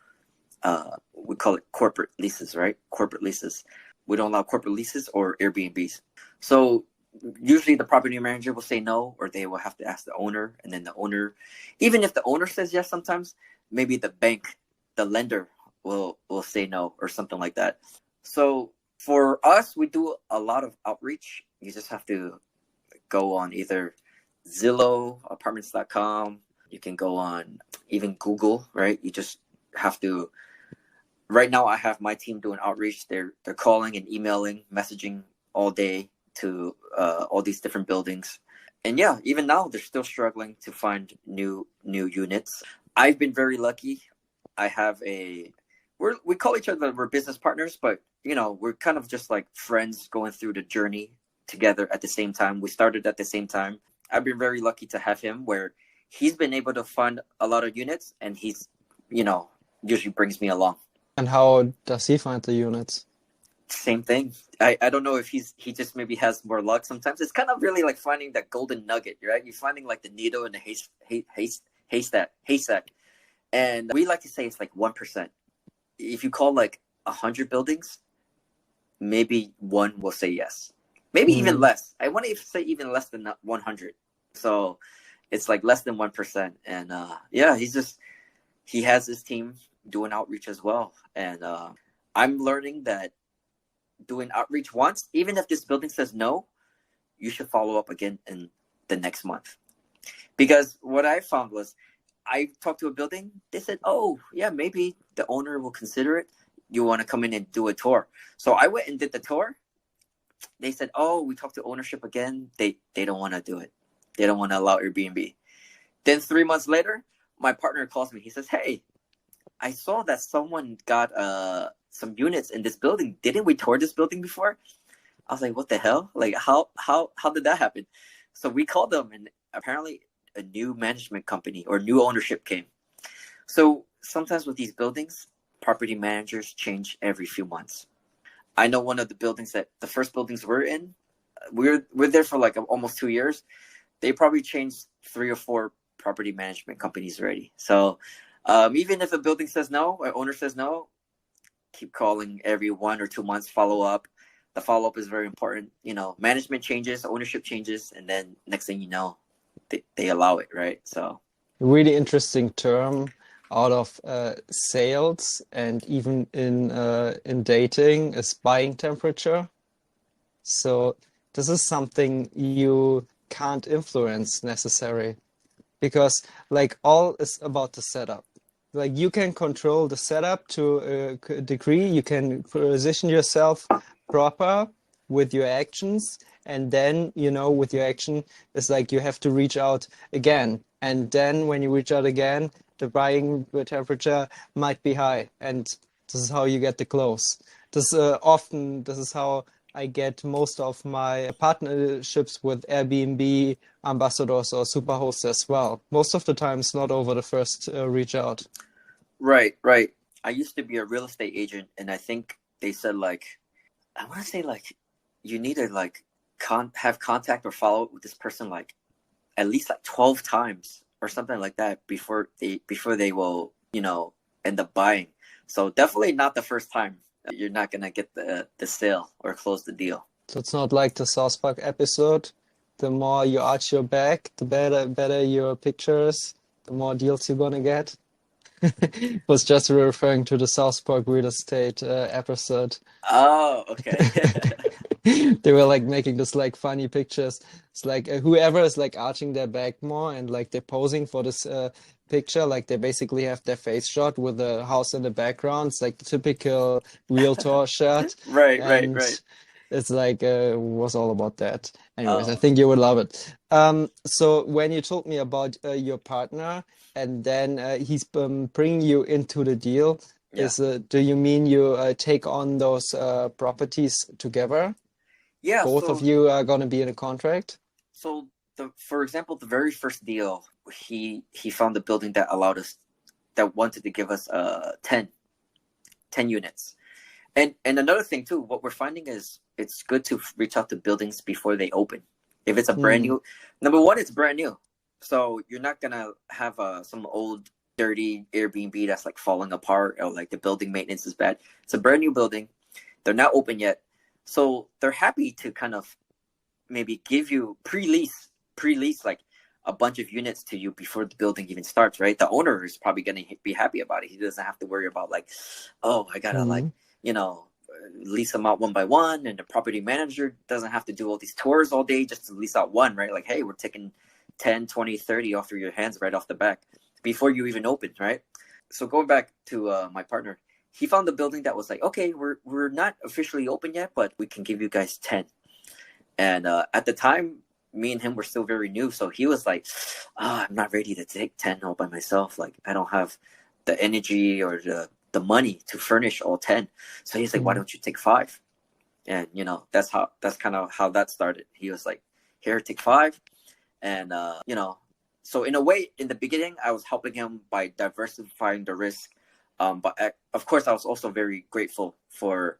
we call it corporate leases, right? Corporate leases. We don't allow corporate leases or Airbnbs. So usually the property manager will say no, or they will have to ask the owner, and then the owner, even if the owner says yes, sometimes maybe the bank, the lender will say no or something like that. So for us, we do a lot of outreach. You just have to go on either Zillow, apartments.com. You can go on even Google, right? You just have to. Right now, I have my team doing outreach. They're calling and emailing, messaging all day to all these different buildings. And yeah, even now they're still struggling to find new units. I've been very lucky. I have we call each other, we're business partners, but we're kind of just like friends going through the journey together at the same time. We started at the same time. I've been very lucky to have him, where he's been able to fund a lot of units, and he's usually brings me along.
And how does he find the units?
Same thing. I don't know if he just maybe has more luck sometimes. It's kind of really like finding that golden nugget, right? You're finding like the needle in the haystack. And we like to say it's like 1%. If you call like 100 buildings, maybe one will say yes. Maybe even less. I want to say even less than 100. So it's like less than 1%. And yeah, he has his team doing outreach as well. And I'm learning that doing outreach once, even if this building says no, you should follow up again in the next month. Because what I found was, I talked to a building, they said, oh yeah, maybe the owner will consider it. You want to come in and do a tour. So I went and did the tour. They said, oh, we talked to ownership again. They don't want to do it. They don't want to allow Airbnb. Then 3 months later, my partner calls me. He says, hey, I saw that someone got some units in this building. Didn't we tour this building before? I was like, what the hell? Like, how did that happen? So we called them, and apparently a new management company or new ownership came. So sometimes with these buildings, property managers change every few months. I know one of the buildings that the first buildings we're in, we're there for like almost 2 years. They probably changed 3 or 4 property management companies already. So even if the building says no, or owner says no, keep calling every 1 or 2 months, follow up. The follow-up is very important. Management changes, ownership changes, and then next thing you know, they allow it, right? So
really interesting term out of sales, and even in dating, is buying temperature. So this is something you can't influence necessarily, because like all is about the setup. Like you can control the setup to a degree. You can position yourself proper with your actions, and then with your action, it's like you have to reach out again, and then when you reach out again, the buying temperature might be high, and this is how you get the close. This is how I get most of my partnerships with Airbnb ambassadors or superhosts as well. Most of the time, it's not over the first reach out.
Right. I used to be a real estate agent, and I think they said I want to say you need to have contact or follow up with this person at least 12 times or something like that before they will end up buying. So definitely not the first time. You're not gonna get the sale or close the deal.
So it's not like the South Park episode. The more you arch your back, the better your pictures, the more deals you're gonna get. Was just referring to the South Park real estate episode.
Oh, okay.
They were making this funny pictures. It's whoever is arching their back more, and they're posing for this picture, they basically have their face shot with the house in the background. It's the typical realtor shot.
Right.
It's like was all about that. Anyways, I
Oh,
think you would love it. So when you told me about your partner and then he's bringing you into the deal,
yeah.
do you mean you take on those properties together?
Yeah,
Both of you are going to be in a contract?
so for example, the very first deal, he found a building that allowed us, that wanted to give us 10 units. And another thing too, what we're finding is it's good to reach out to buildings before they open. If it's a brand
Mm,
new, number one, it's brand new, so you're not gonna have some old dirty Airbnb that's like falling apart, or like the building maintenance is bad. It's a brand new building. They're not open yet, so they're happy to kind of maybe give you pre-lease like a bunch of units to you before the building even starts, right? The owner is probably going to be happy about it. He doesn't have to worry about like, oh, I gotta like,
mm,
lease them out one by one, and the property manager doesn't have to do all these tours all day just to lease out one, right? Like, hey, we're taking 10, 20, 30 off of your hands right off the back before you even open, right? So going back to my partner, he found a building that was like, okay, we're not officially open yet, but we can give you guys 10. And at the time, me and him were still very new, so he was like, I'm not ready to take 10 all by myself. Like, I don't have the energy or the money to furnish all 10. So he's like, why
mm.
don't you take 5? And that's kind of how that started. He was like, here, take 5. And so in a way, in the beginning, I was helping him by diversifying the risk. But of course, I was also very grateful for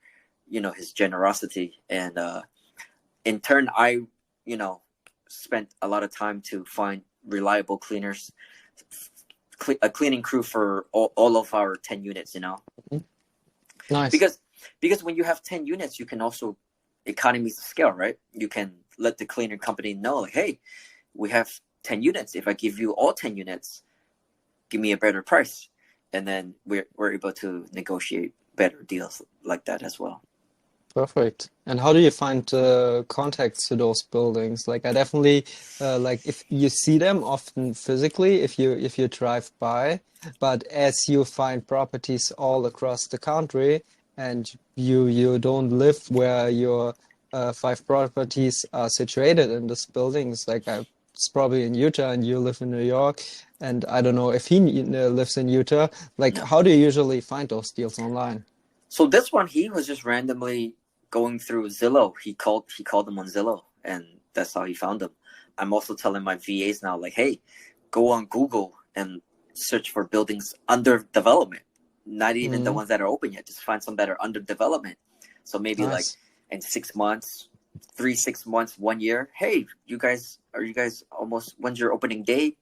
his generosity. And in turn, I spent a lot of time to find reliable cleaners, a cleaning crew for all of our 10 units,
Nice.
because when you have 10 units, you can also economies of scale, right? You can let the cleaner company know, like, hey, we have 10 units. If I give you all 10 units, give me a better price. And then we're able to negotiate better deals like that as well.
Perfect. And how do you find contacts to those buildings? Like I definitely like if you see them often physically if you drive by, but as you find properties all across the country and you don't live where your 5 properties are situated in these buildings, like it's probably in Utah and you live in New York, and I don't know if he lives in Utah. Like
No.
how do you usually find those deals online?
So this one, he was just randomly going through Zillow. He called them on Zillow, and that's how he found them. I'm also telling my VAs now, like, hey, go on Google and search for buildings under development. Not even the
Mm,
ones that are open yet. Just find some that are under development. So maybe like
nice.
in 6 months, 6 months, 1 year. Hey, are you guys almost, when's your opening day?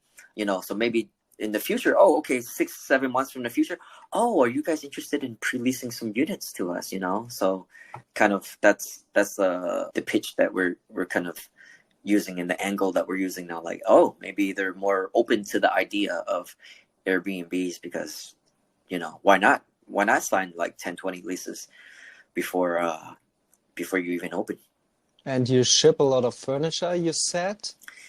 So maybe in the future. Oh, okay, 6, 7 months from the future. Oh, are you guys interested in pre-leasing some units to us? So kind of that's the pitch that we're kind of using, in the angle that we're using now. Like, oh, maybe they're more open to the idea of Airbnbs, because why not? Why not sign like 10, 20 leases before you even open?
And you ship a lot of furniture, you said.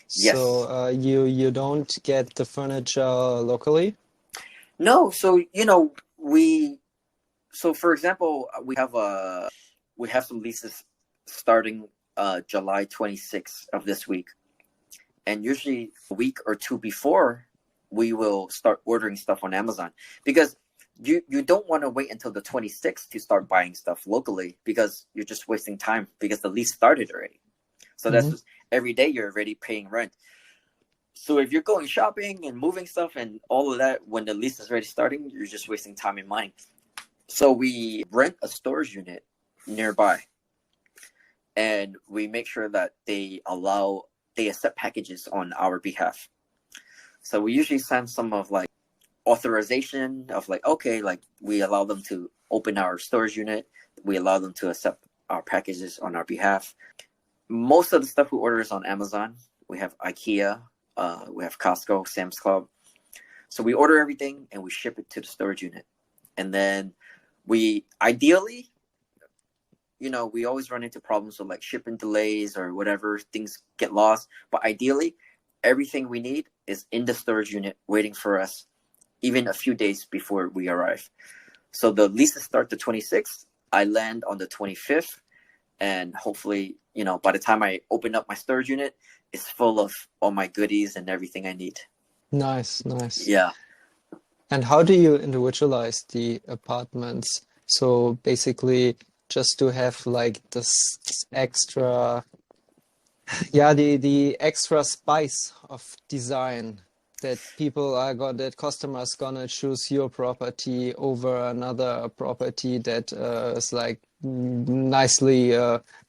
So
Yes.
you don't get the furniture locally?
No. So we so for example, we have some leases starting July 26th of this week, and usually a week or two before, we will start ordering stuff on Amazon, because you don't want to wait until the 26th to start buying stuff locally, because you're just wasting time, because the lease started already. So that's
Hmm.
just every day you're already paying rent. So if you're going shopping and moving stuff and all of that when the lease is already starting, you're just wasting time and money. So we rent a storage unit nearby, and we make sure that they accept packages on our behalf. So we usually send some of like authorization of like, okay, like we allow them to open our storage unit. We allow them to accept our packages on our behalf. Most of the stuff we order is on Amazon. We have IKEA, we have Costco, Sam's Club. So we order everything and we ship it to the storage unit. And then we ideally, we always run into problems with like shipping delays or whatever, things get lost. But ideally, everything we need is in the storage unit waiting for us, even a few days before we arrive. So the leases start the 26th. I land on the 25th. and hopefully, by the time I open up my storage unit, it's full of all my goodies and everything I need.
Nice, nice.
Yeah.
And how do you individualize the apartments? So basically, just to have like this extra, yeah, the extra spice of design that that customers gonna choose your property over another property that is like nicely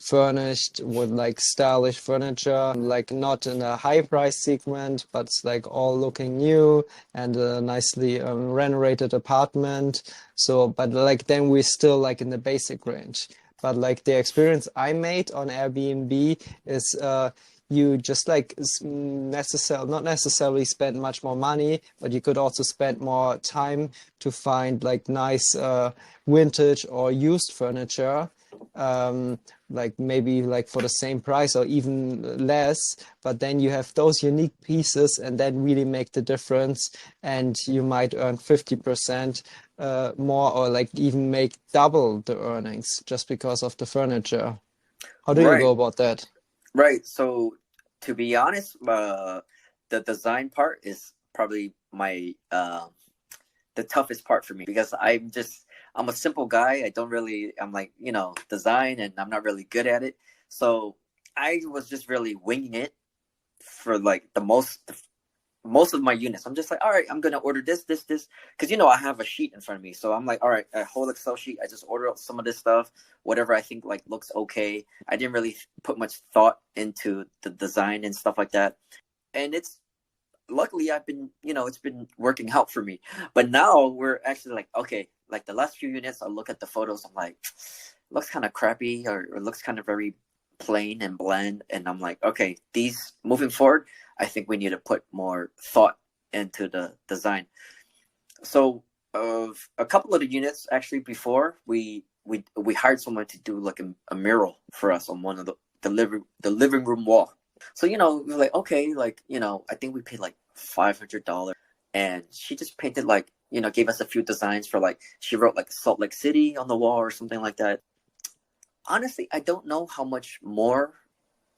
furnished with like stylish furniture, like not in a high price segment, but it's like all looking new and a nicely renovated apartment. So, but like then we're still like in the basic range. But like the experience I made on Airbnb is you just like not necessarily spend much more money, but you could also spend more time to find like nice vintage or used furniture, like maybe like for the same price or even less, but then you have those unique pieces and then really make the difference, and you might earn 50% more, or like even make double the earnings just because of the furniture. How do you
Right.
go about that?
Right. So to be honest, the design part is probably my the toughest part for me, because I'm a simple guy. I don't really I'm like, design, and I'm not really good at it. So I was just really winging it for like the most of my units. I'm just like, all right, I'm gonna order this, because I have a sheet in front of me. So I'm like, all right, a whole Excel sheet. I just order out some of this stuff, whatever I think like looks okay. I didn't really put much thought into the design and stuff like that. And it's luckily I've been, it's been working out for me. But now we're actually like, okay, like the last few units, I look at the photos, I'm like, looks kind of crappy, or looks kind of very plain and bland. And I'm like, okay, these moving forward, I think we need to put more thought into the design. So of a couple of the units, actually, before we hired someone to do like a mural for us on one of the living room wall. So we're like, okay, like I think we paid like $500, and she just painted like gave us a few designs for, like, she wrote like Salt Lake City on the wall or something like that. Honestly, I don't know how much more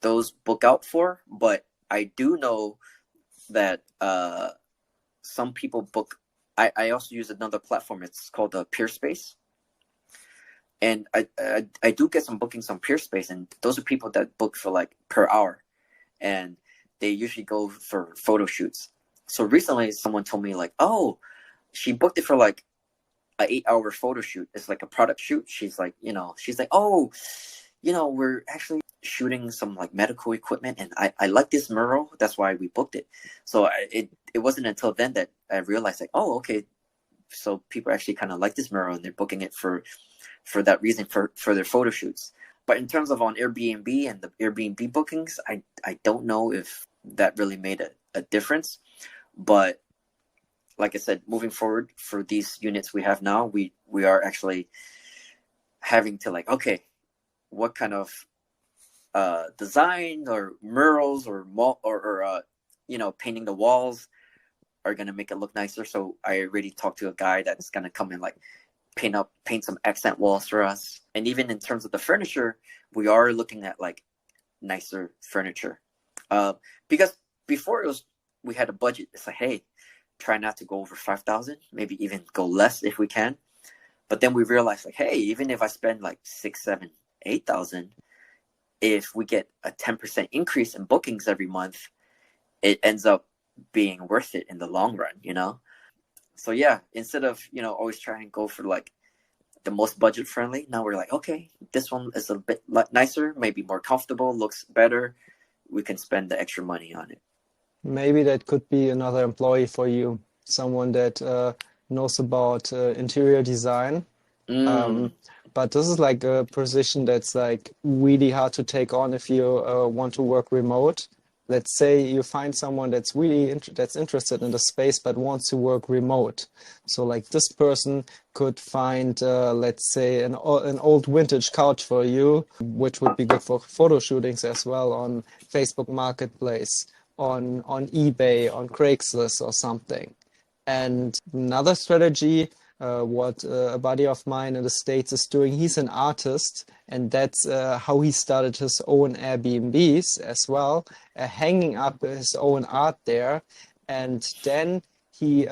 those book out for, but I do know that some people book. I also use another platform. It's called Peerspace, and I do get some bookings on Peerspace, and those are people that book for like per hour, and they usually go for photo shoots. So recently, someone told me like, oh, she booked it for like an 8-hour photo shoot. It's like a product shoot. She's like, oh, we're actually shooting some like medical equipment, and I like this mural. That's why we booked it. So it wasn't until then that I realized like, oh, okay, so people actually kind of like this mural, and they're booking it for that reason, for their photo shoots. But in terms of on Airbnb and the Airbnb bookings, I don't know if that really made a difference. But like I said, moving forward for these units we have now, we are actually having to like, okay, what kind of design or murals or painting the walls are gonna make it look nicer. So I already talked to a guy that's gonna come in, like, paint some accent walls for us. And even in terms of the furniture, we are looking at like nicer furniture, because before we had a budget. It's like, hey, try not to go over 5,000, maybe even go less if we can. But then we realized like, hey, even if I spend like 6, 7, 8,000, if we get a 10% increase in bookings every month, it ends up being worth it in the long run. So yeah, instead of always trying to go for like the most budget friendly, now we're like, okay, this one is a bit nicer, maybe more comfortable, looks better, we can spend the extra money on it.
Maybe that could be another employee for you, someone that knows about interior design.
Mm.
But this is like a position that's like really hard to take on if you want to work remote. Let's say you find someone that's really that's interested in the space but wants to work remote. So like this person could find, let's say, an old vintage couch for you, which would be good for photo shootings as well on Facebook Marketplace, on eBay, on Craigslist or something. And another strategy what a buddy of mine in the States is doing. He's an artist, and that's how he started his own Airbnbs as well, hanging up his own art there. And then he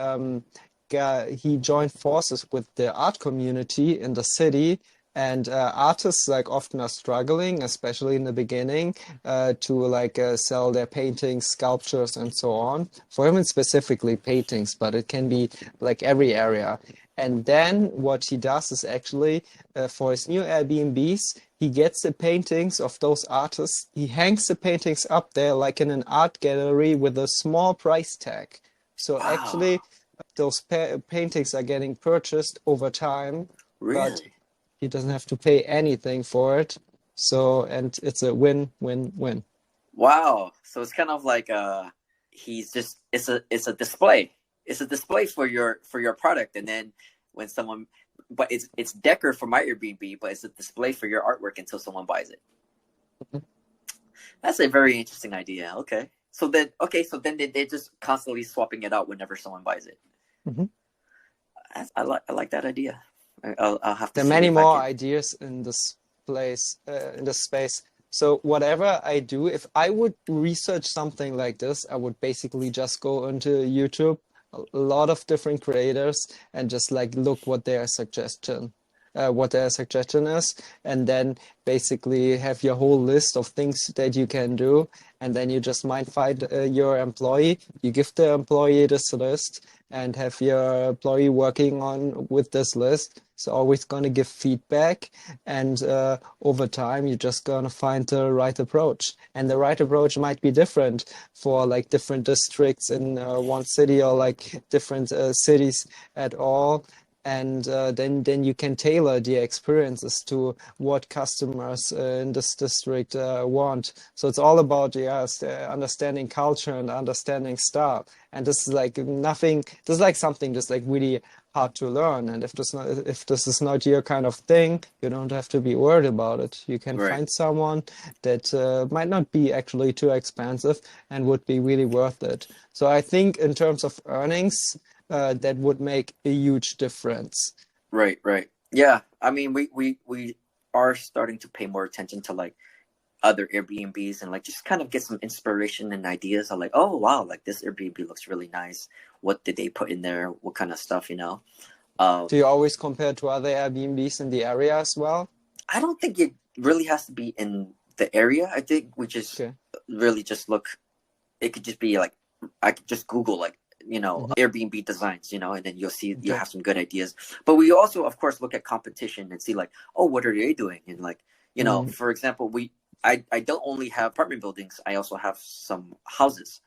joined forces with the art community in the city. And artists like often are struggling, especially in the beginning, to like sell their paintings, sculptures, and so on. For him, it's specifically paintings, but it can be like every area. And then what he does is actually for his new Airbnbs, he gets the paintings of those artists. He hangs the paintings up there like in an art gallery with a small price tag. So
Wow.
actually, those paintings are getting purchased over time, but
Really?
he doesn't have to pay anything for it. So, and it's a win-win-win.
Wow. So it's kind of like he's just it's a display. It's a display for your product, and then when someone, but it's Decker for my Airbnb, but it's a display for your artwork until someone buys it. That's a very interesting idea. So then they're just constantly swapping it out whenever someone buys it.
Mhm.
I like that idea. I'll have to
There are
see
many
if I
more
can.
ideas in this place, in this space. So whatever I do, if I would research something like this, I would basically just go into YouTube, a lot of different creators, and just like look what their suggestion is, and then basically have your whole list of things that you can do, and then you just might find your employee. You give the employee this list, and have your employee working on with this list. So always gonna give feedback, and over time you're just gonna find the right approach. And the right approach might be different for like different districts in one city, or like different cities at all. And then you can tailor the experiences to what customers in this district want. So it's all about understanding culture and understanding style. And this is like nothing. This is like something just like really hard to learn. And if this is not your kind of thing, you don't have to be worried about it. You can
Right.
find someone that might not be actually too expensive and would be really worth it. So I think in terms of earnings, that would make a huge difference.
Right. Right. Yeah. I mean, we are starting to pay more attention to like other Airbnbs and like just kind of get some inspiration and ideas. I'm like, oh wow, like this Airbnb looks really nice. What did they put in there? What kind of stuff, you know?
Do you always compare to other Airbnbs in the area as well?
I don't think it really has to be in the area. I think we just
Okay.
really just look. It could just be like I could just Google like
Mhm.
Airbnb designs, and then you'll
Okay.
have some good ideas. But we also, of course, look at competition and see like, oh, what are they doing? And like,
Mm,
for example, I don't only have apartment buildings. I also have some houses.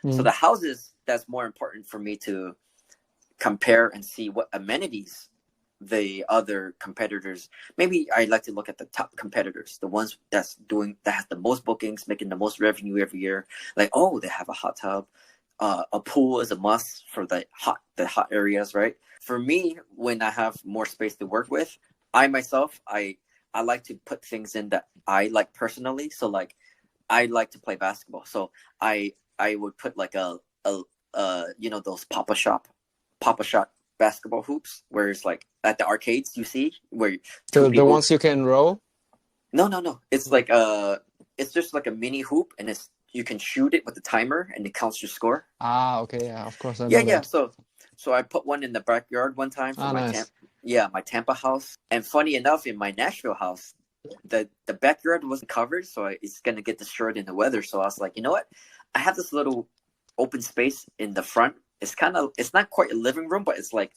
So
mm,
the houses, that's more important for me to compare and see what amenities the other competitors. Maybe I like to look at the top competitors, the ones that has the most bookings, making the most revenue every year. Like, oh, they have a hot tub. A pool is a must for the hot areas, right? For me, when I have more space to work with, I myself, I like to put things in that I like personally. So like, I like to play basketball, so I would put like those Papa Shot basketball hoops, where it's like at the arcades you see where two
the
people.
ones you can row?
No. It's like it's just like a mini hoop, and it's you can shoot it with the timer, and it counts your score.
Ah, okay, yeah, of course I
Yeah,
know
yeah.
that.
So I put one in the backyard one time for
Ah, nice.
my Tampa house. And funny enough, in my Nashville house, the backyard wasn't covered, so it's gonna get destroyed in the weather. So I was like, you know what? I have this little open space in the front. It's not quite a living room, but it's like,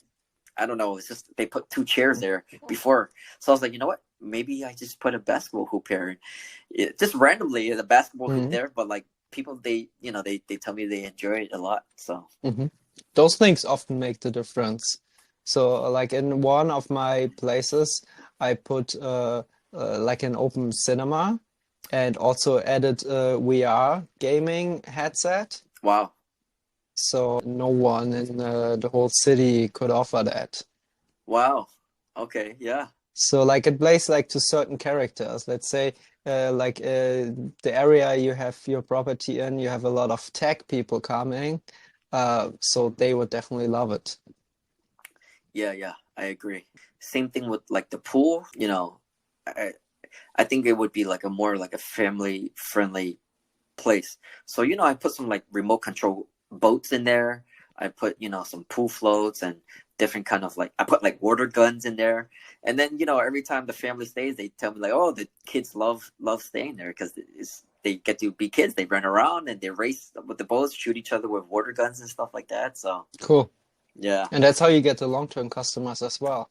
I don't know. It's just they put two chairs there before. So I was like, you know what? Maybe I just put a basketball hoop here. Just randomly, the basketball hoop
Mm,
there. But like people, they tell me they enjoy it a lot. So
hmm. Those things often make the difference. So, like in one of my places, I put like an open cinema and also added a VR gaming headset.
wow.
So no one in the whole city could offer that.
Wow. Okay. Yeah.
So like it plays like to certain characters. Let's say the area you have your property in, you have a lot of tech people coming, so they would definitely love it.
Yeah, I agree. Same thing with like the pool, you know, I I think it would be like a more like a family friendly place. So, you know, I put some like remote control boats in there. I put, you know, some pool floats and different kind of like I put like water guns in there. And then, you know, every time the family stays, they tell me like, oh, the kids love staying there because it's they get to be kids. They run around and they race with the boats, shoot each other with water guns and stuff like that. So
Cool.
yeah,
And that's how you get the long-term customers as well.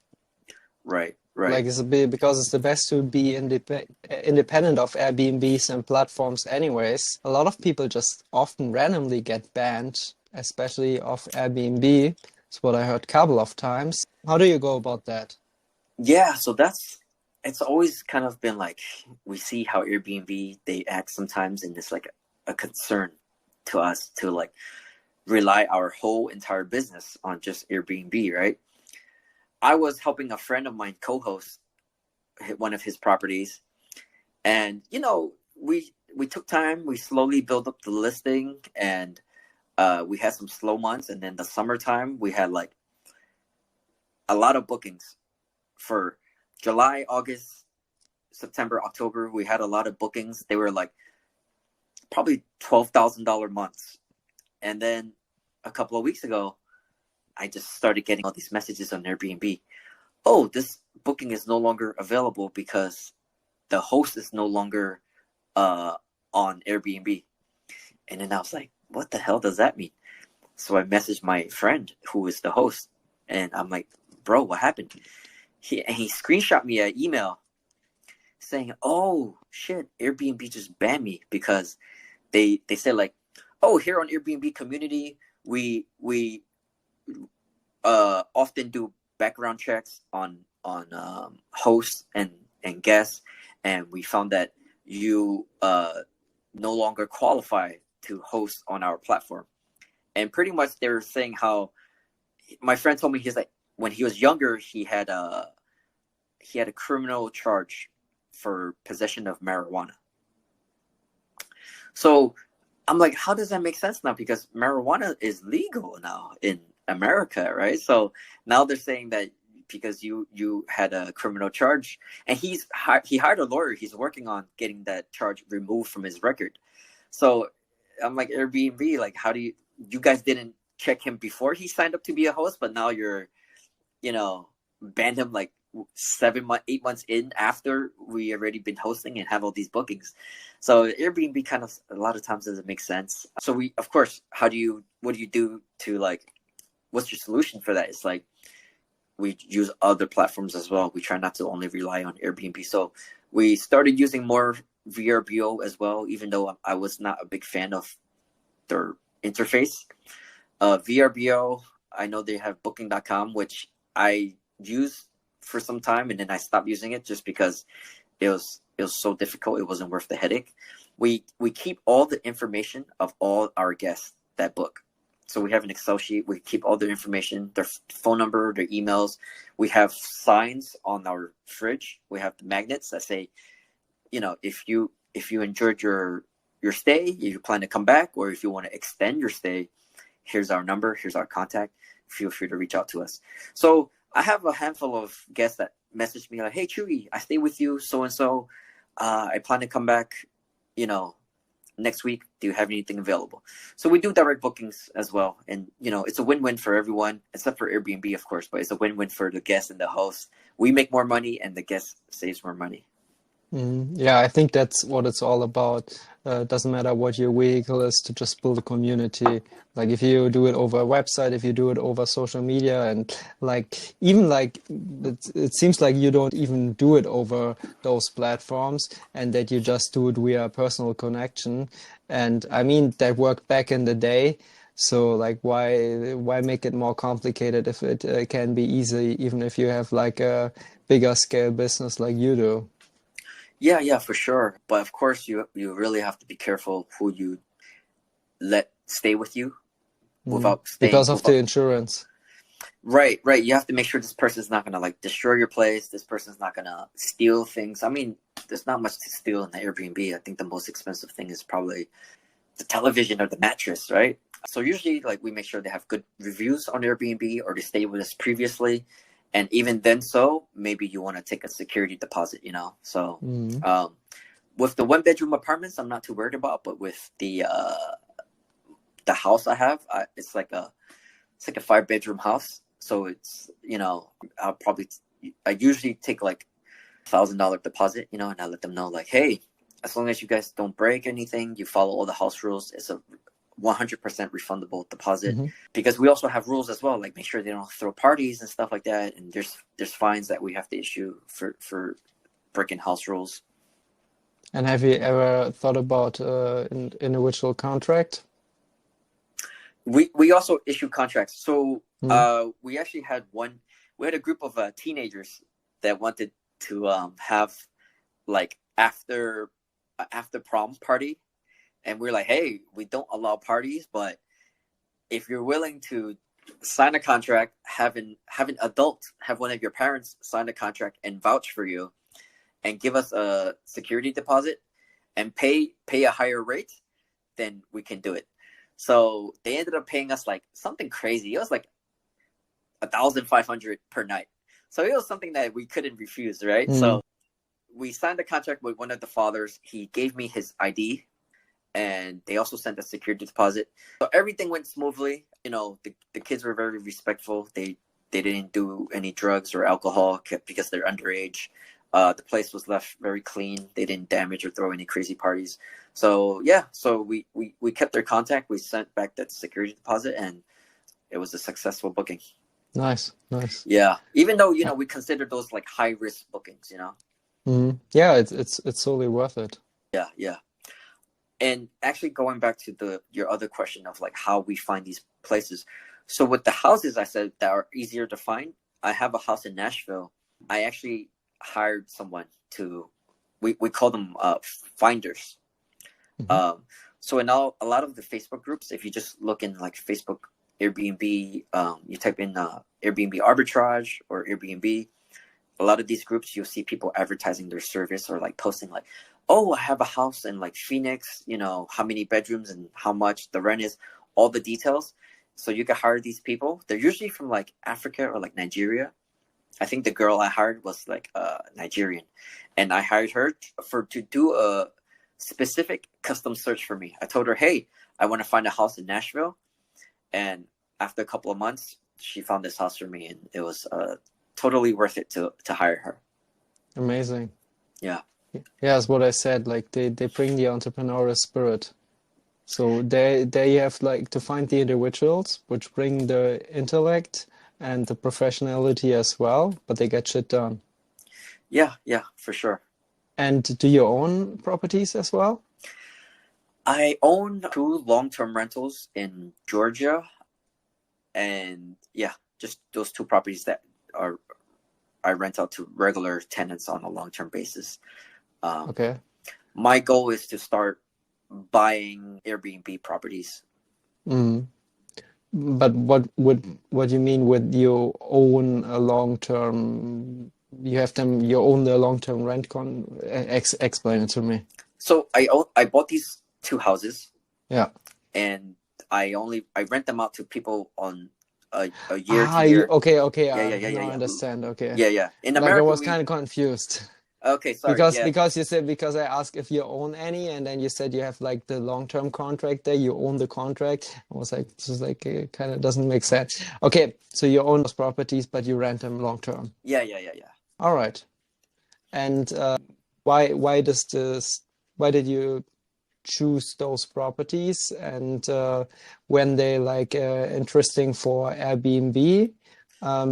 right.
Like it's a bit because it's the best to be independent of Airbnbs and platforms anyways. A lot of people just often randomly get banned, especially off Airbnb. That's what I heard a couple of times. How do you go about that?
Yeah, so that's it's always kind of been like we see how Airbnb they act sometimes, and it's like a concern to us to like rely our whole entire business on just Airbnb, right? I was helping a friend of mine co-host one of his properties, and you know we took time, we slowly built up the listing, and we had some slow months, and then the summertime we had like a lot of bookings for July, August, September, October. We had a lot of bookings. They were like probably $12,000 months. And then a couple of weeks ago, I just started getting all these messages on Airbnb. Oh, this booking is no longer available because the host is no longer on Airbnb. And then I was like, what the hell does that mean? So I messaged my friend who is the host, and I'm like, bro, what happened? He screenshot me an email saying, "Oh shit, Airbnb just banned me because they said like, oh, here on Airbnb community, we often do background checks on hosts and guests, and we found that you no longer qualify to host on our platform." And pretty much they were saying how my friend told me he's like when he was younger he had a criminal charge for possession of marijuana. So I'm like, how does that make sense now? Because marijuana is legal now in America, right? So now they're saying that because you had a criminal charge, and he hired a lawyer. He's working on getting that charge removed from his record. So I'm like, Airbnb, like, how do you guys didn't check him before he signed up to be a host, but now you're, you know, banned him like 8 months in after we already been hosting and have all these bookings. So Airbnb kind of a lot of times doesn't make sense. So we, of course, what do you do to like, what's your solution for that? It's like we use other platforms as well. We try not to only rely on Airbnb. So we started using more VRBO as well, even though I was not a big fan of their interface. VRBO, I know they have booking.com, which I use for some time, and then I stopped using it just because it was so difficult. It wasn't worth the headache. We keep all the information of all our guests that book. So we have an Excel sheet. We keep all their information, their phone number, their emails. We have signs on our fridge. We have the magnets that say, you know, if you enjoyed your stay, if you plan to come back, or if you want to extend your stay, here's our number, here's our contact. Feel free to reach out to us. So I have a handful of guests that message me like, hey, Chewy, I stay with you, so-and-so. I plan to come back, you know, next week. Do you have anything available? So we do direct bookings as well. And, you know, it's a win-win for everyone, except for Airbnb, of course, but it's a win-win for the guest and the host. We make more money and the guest saves more money.
Yeah, I think that's what it's all about. It doesn't matter what your vehicle is to just build a community. Like if you do it over a website, if you do it over social media, and like even like it seems like you don't even do it over those platforms, and that you just do it via personal connection. And I mean that worked back in the day. So like why make it more complicated if it can be easy, even if you have like a bigger scale business like you do?
Yeah, for sure. But of course, you really have to be careful who you let stay with you without
Because
staying
of the insurance.
Right. You have to make sure this person's not gonna like destroy your place. This person's not gonna steal things. I mean, there's not much to steal in the Airbnb. I think the most expensive thing is probably the television or the mattress, right? So usually, like, we make sure they have good reviews on Airbnb or they stayed with us previously. And even then, so maybe you want to take a security deposit, you know? So with the 1 bedroom apartments, I'm not too worried about, but with the house I have, it's like a 5 bedroom house. So it's, you know, I usually take like $1,000 deposit, you know, and I let them know like, hey, as long as you guys don't break anything, you follow all the house rules, it's a 100% refundable deposit. Because we also have rules as well, like make sure they don't throw parties and stuff like that. And there's fines that we have to issue for breaking house rules.
And have you ever thought about an individual contract?
We also issue contracts. So we actually had a group of teenagers that wanted to have like after prom party, and we're like, hey, we don't allow parties, but if you're willing to sign a contract, have an adult, have one of your parents sign a contract and vouch for you, and give us a security deposit and pay a higher rate, then we can do it. So they ended up paying us like something crazy. It was like $1,500 per night. So it was something that we couldn't refuse, right? So we signed a contract with one of the fathers. He gave me his ID, and they also sent a security deposit. So everything went smoothly. You know, the kids were very respectful. They didn't do any drugs or alcohol because they're underage. The place was left very clean. They didn't damage or throw any crazy parties. So yeah, so we kept their contact. We sent back that security deposit, and it was a successful booking.
Nice.
Yeah, even though, you know, we consider those like high risk bookings, you know.
Yeah, it's totally worth it.
Yeah. And actually, going back to your other question of like how we find these places. So with the houses I said that are easier to find, I have a house in Nashville. I actually hired someone to, we call them finders. So in a lot of the Facebook groups, if you just look in like Facebook Airbnb, you type in Airbnb arbitrage or Airbnb, a lot of these groups, you'll see people advertising their service or like posting like, oh, I have a house in like Phoenix, you know, how many bedrooms and how much the rent is, all the details. So you can hire these people. They're usually from like Africa or like Nigeria. I think the girl I hired was like Nigerian, and I hired her to do a specific custom search for me. I told her, hey, I want to find a house in Nashville. And after a couple of months, she found this house for me, and it was totally worth it to hire her.
Amazing.
Yeah.
Yeah, that's what I said. Like they bring the entrepreneurial spirit. So they have like to find the individuals which bring the intellect and the professionality as well, but they get shit done.
Yeah, for sure.
And do you own properties as well?
I own 2 long-term rentals in Georgia, and yeah, just those 2 properties that I rent out to regular tenants on a long-term basis.
Okay.
My goal is to start buying Airbnb properties.
But what do you mean with you own a long-term? You own the long-term rent explain it to me.
So I bought these 2 houses.
Yeah.
And I rent them out to people on a year to year.
Okay.
Yeah.
Now I understand. Okay.
Yeah. In
Like
America,
I was kind of confused.
Okay, sorry.
Because I asked if you own any, and then you said you have like the long-term contract there. You own the contract. I was like, this is like it kind of doesn't make sense. Okay, so you own those properties, but you rent them long-term.
Yeah.
All right. And why did you choose those properties, and when they like interesting for Airbnb?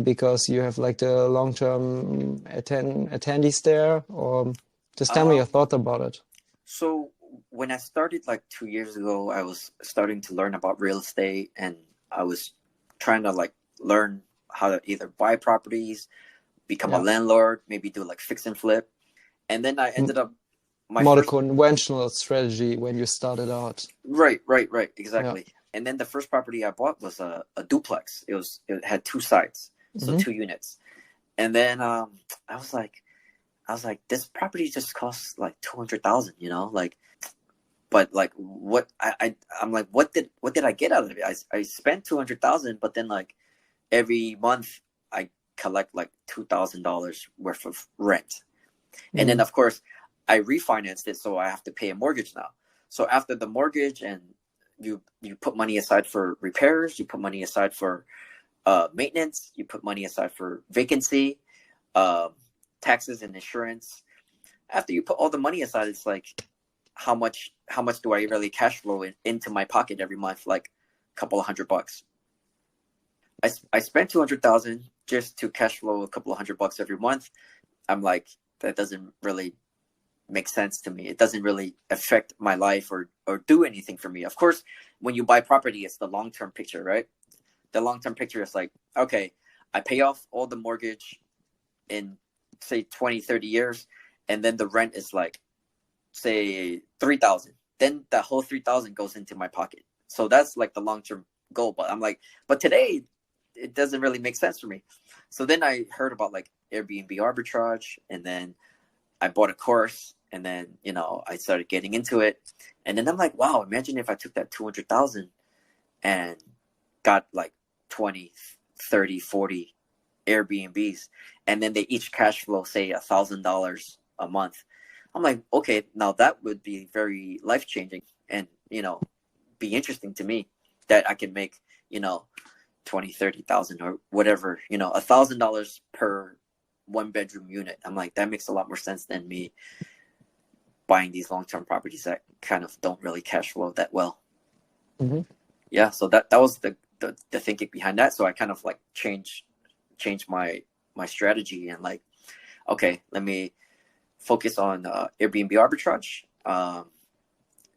Because you have like the long-term attendees there, or just tell me your thought about it.
So when I started like 2 years ago, I was starting to learn about real estate, and I was trying to like learn how to either buy properties, become a landlord, maybe do like fix and flip. And then I ended up
more conventional strategy when you started out.
Right, exactly. Yeah. And then the first property I bought was a duplex. It had 2 sides, so 2 units. And then I was like, this property just costs like $200,000, you know, like but like I'm like, what did I get out of it? I spent 200,000, but then like every month I collect like $2,000 worth of rent. And then
Mm.
of course I refinanced it, so I have to pay a mortgage now. So after the mortgage, and you put money aside for repairs, you put money aside for maintenance, you put money aside for vacancy, uh, taxes and insurance. After you put all the money aside, it's like how much do I really cash flow into my pocket every month? Like a couple of $100. I spent 200,000 just to cash flow a couple of $100 every month. I'm like, that doesn't really make sense to me. It doesn't really affect my life or do anything for me. Of course, when you buy property, it's the long-term picture, right? The long-term picture is like, okay, I pay off all the mortgage in say 20, 30 years, and then the rent is like, say 3,000. Then that whole 3,000 goes into my pocket. So that's like the long-term goal. But I'm like, but today it doesn't really make sense for me. So then I heard about like Airbnb arbitrage, and then I bought a course, and then, I started getting into it. And then I'm like, wow, imagine if I took that 200,000 and got like 20, 30, 40 Airbnbs, and then they each cash flow, say $1,000 a month. I'm like, okay, now that would be very life changing, and, be interesting to me that I can make, 20, 30,000 or whatever, $1,000 per 1-bedroom unit. I'm like, that makes a lot more sense than me buying these long-term properties that kind of don't really cash flow that well.
Hmm.
Yeah, so that was the thinking behind that. So I kind of like changed my strategy, and like, okay, let me focus on Airbnb arbitrage.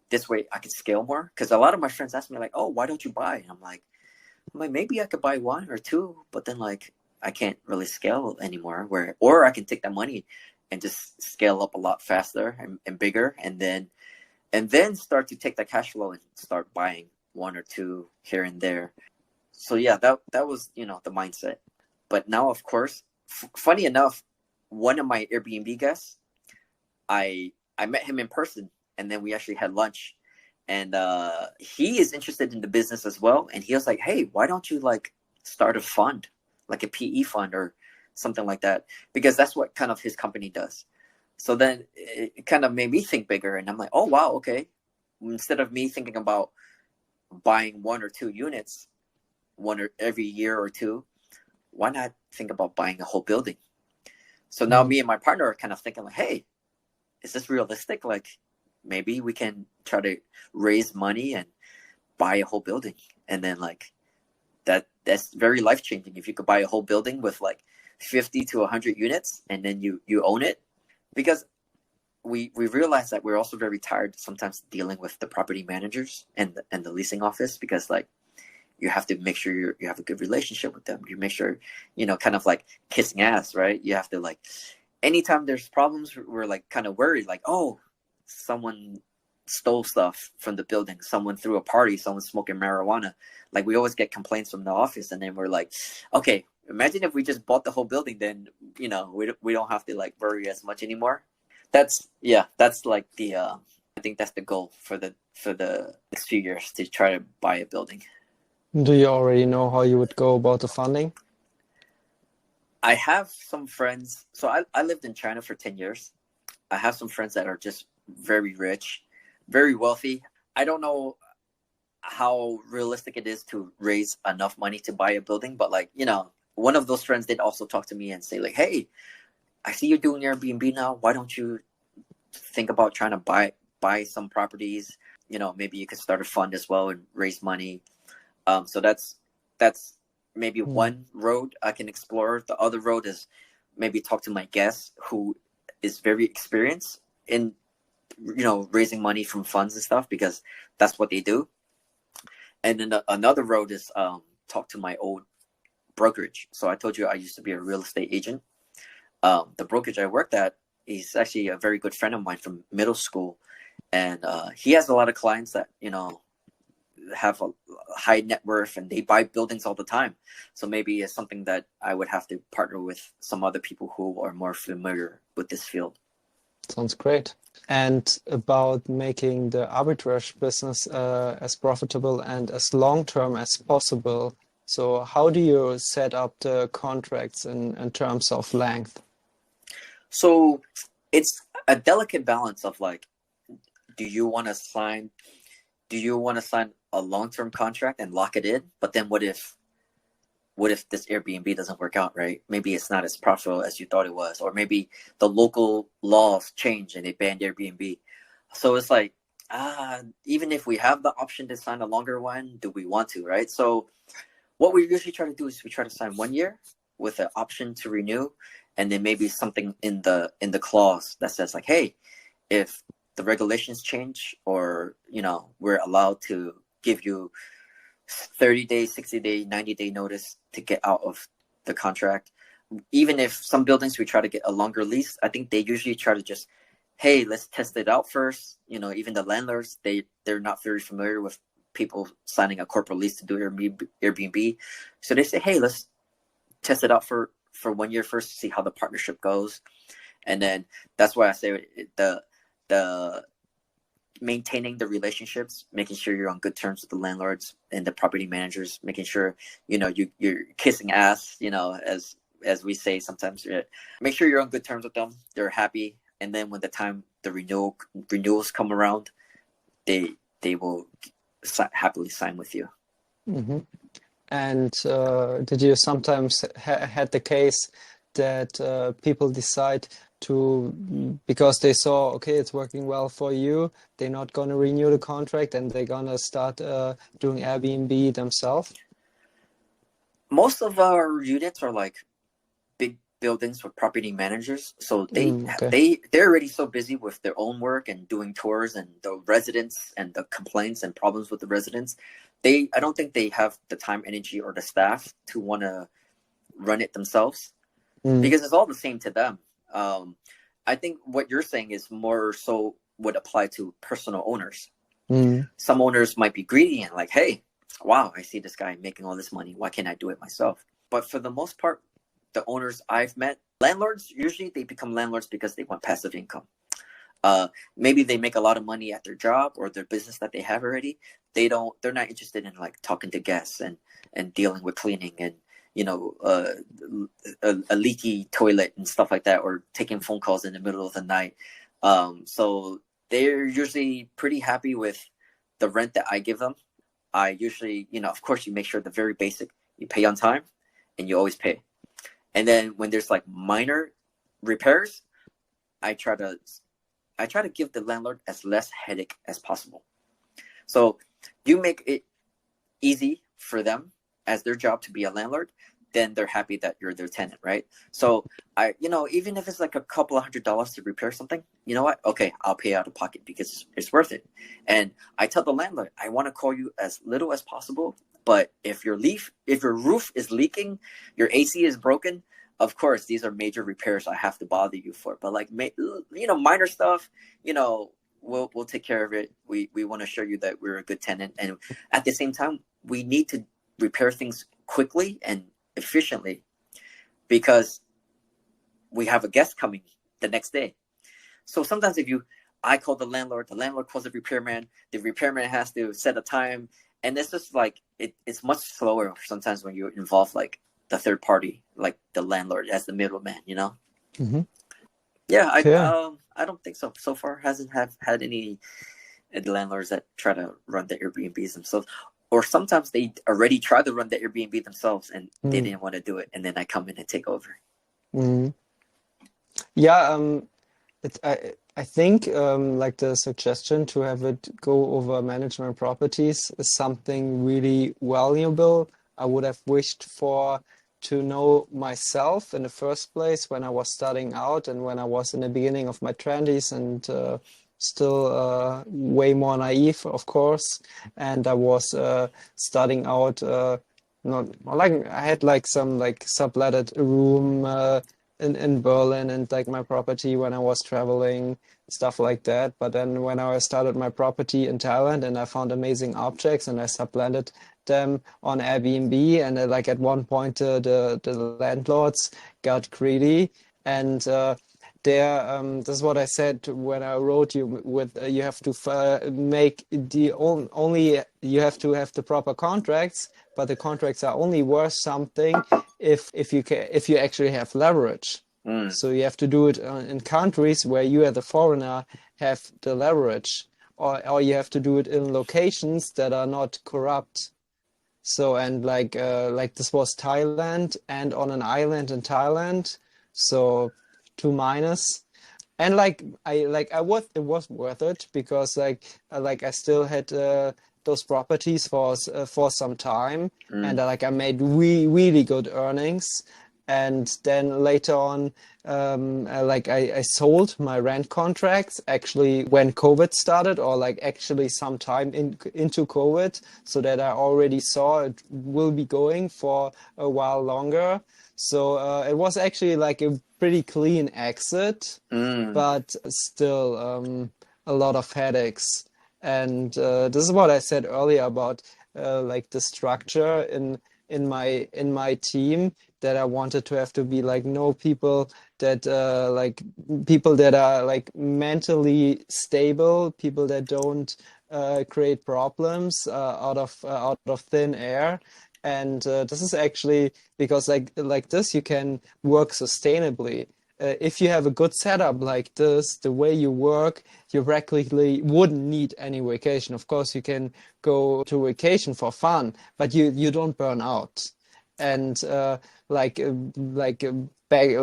This way I can scale more, because a lot of my friends ask me like, oh, why don't you buy? And I'm like, maybe I could buy one or two, but then like I can't really scale anymore. Or I can take that money and just scale up a lot faster and bigger, and then start to take that cash flow and start buying one or two here and there. So yeah, that was the mindset. But now, of course, funny enough, one of my Airbnb guests, I met him in person, and then we actually had lunch, and he is interested in the business as well. And he was like, hey, why don't you like start a fund, like a PE fund or something like that, because that's what kind of his company does. So then it kind of made me think bigger, and I'm like, oh wow, okay, instead of me thinking about buying one or two units every year or two, why not think about buying a whole building? So now
Mm.
me and my partner are kind of thinking like, hey, is this realistic? Like, maybe we can try to raise money and buy a whole building. And then like that's very life changing. If you could buy a whole building with like 50 to 100 units, and then you own it. Because we realize that we're also very tired sometimes dealing with the property managers and the leasing office, because like you have to make sure you have a good relationship with them. You make sure, kind of like kissing ass, right? You have to like, anytime there's problems, we're like kind of worried, like, oh, someone stole stuff from the building, someone threw a party, someone smoking marijuana. Like, we always get complaints from the office, and then we're like, okay, imagine if we just bought the whole building, then we don't have to like worry as much anymore. That's like the I think that's the goal for the next few years, to try to buy a building.
Do you already know how you would go about the funding?
I have some friends. So I lived in China for 10 years. I have some friends that are just very rich, very wealthy. I don't know how realistic it is to raise enough money to buy a building, but like, one of those friends did also talk to me and say like, hey, I see you're doing Airbnb now. Why don't you think about trying to buy some properties? Maybe you could start a fund as well and raise money. So that's maybe
Mm.
one road I can explore. The other road is maybe talk to my guest who is very experienced in raising money from funds and stuff, because that's what they do. And then another road is talk to my old brokerage. So I told you I used to be a real estate agent. The brokerage I worked at, he's actually a very good friend of mine from middle school, and he has a lot of clients that have a high net worth, and they buy buildings all the time. So maybe it's something that I would have to partner with some other people who are more familiar with this field.
Sounds great. And about making the arbitrage business as profitable and as long-term as possible. So how do you set up the contracts in terms of length?
So it's a delicate balance of like, do you want to sign a long-term contract and lock it in? But then what if this Airbnb doesn't work out, right? Maybe it's not as profitable as you thought it was, or maybe the local laws change and they ban Airbnb. So it's like, even if we have the option to sign a longer one, do we want to, right? So what we usually try to do is we try to sign 1 year with an option to renew, and then maybe something in the clause that says like, hey, if the regulations change, or we're allowed to give you 30 days, 60-day, 90-day notice to get out of the contract. Even if some buildings we try to get a longer lease, I think they usually try to just, hey, let's test it out first. Even the landlords, they're not very familiar with people signing a corporate lease to do Airbnb. So they say, hey, let's test it out for 1 year first to see how the partnership goes. And then that's why I say the maintaining the relationships, making sure you're on good terms with the landlords and the property managers, making sure you're kissing ass, as we say sometimes. Make sure you're on good terms with them. They're happy, and then when the renewals come around, they will happily sign with you.
Mm-hmm. And did you sometimes had the case that people decide to, because they saw, okay, it's working well for you, they're not going to renew the contract and they're going to start doing Airbnb themselves?
Most of our units are like big buildings with property managers, so they're already so busy with their own work and doing tours and the residents and the complaints and problems with the residents. I don't think they have the time, energy, or the staff to want to run it themselves, because it's all the same to them. I think what you're saying is more so would apply to personal owners. Some owners might be greedy and like, hey, wow, I see this guy making all this money. Why can't I do it myself? But for the most part, the owners I've met, landlords, usually they become landlords because they want passive income. Maybe they make a lot of money at their job or their business that they have already. They're not interested in like talking to guests and dealing with cleaning and a leaky toilet and stuff like that, or taking phone calls in the middle of the night. So they're usually pretty happy with the rent that I give them. I usually, of course, you make sure the very basic, you pay on time and you always pay. And then when there's like minor repairs, I try to give the landlord as less headache as possible. So you make it easy for them as their job to be a landlord, then they're happy that you're their tenant, right? So even if it's like a couple of $100s to repair something, you know what? Okay, I'll pay out of pocket because it's worth it. And I tell the landlord, I want to call you as little as possible, but if your roof is leaking, your AC is broken, of course, these are major repairs I have to bother you for. But like, minor stuff, we'll take care of it. We want to show you that we're a good tenant. And at the same time, we need to repair things quickly and efficiently because we have a guest coming the next day. So sometimes I call the landlord calls the repairman has to set a time. And it's just like, it's much slower sometimes when you involve like the third party, like the landlord as the middleman,
Mm-hmm.
Yeah, I don't think so. So far, hasn't had any landlords that try to run the Airbnbs themselves, or sometimes they already try to run the Airbnb themselves and they didn't want to do it, and then I come in and take over.
Yeah, I think like the suggestion to have it go over management properties is something really valuable. I would have wished for to know myself in the first place when I was starting out and when I was in the beginning of my 20s and still way more naive, of course. And I was starting out not like I had like some like subletted room in Berlin and like my property when I was traveling, stuff like that. But then when I started my property in Thailand and I found amazing objects and I subletted them on Airbnb, and like at one point the landlords got greedy and there, this is what I said when I wrote you with you have to make the only you have to have the proper contracts, but the contracts are only worth something if you actually have leverage.
Mm.
So you have to do it in countries where you as a foreigner have the leverage, or you have to do it in locations that are not corrupt. So and like this was Thailand and on an island in Thailand, so two minus. And I was it was worth it because like I still had those properties for some time, and
Mm.
I made really good earnings. And then later on, I sold my rent contracts actually when COVID started, or like actually sometime into COVID, so that I already saw it will be going for a while longer. So it was actually like a pretty clean exit,
Mm.
but still a lot of headaches. And this is what I said earlier about like the structure in my team, that I wanted to have to be like no people that like people that are like mentally stable, people that don't create problems out of thin air. And this is actually because like this you can work sustainably. If you have a good setup like this, the way you work, you practically wouldn't need any vacation. Of course, you can go to vacation for fun, but you don't burn out. And back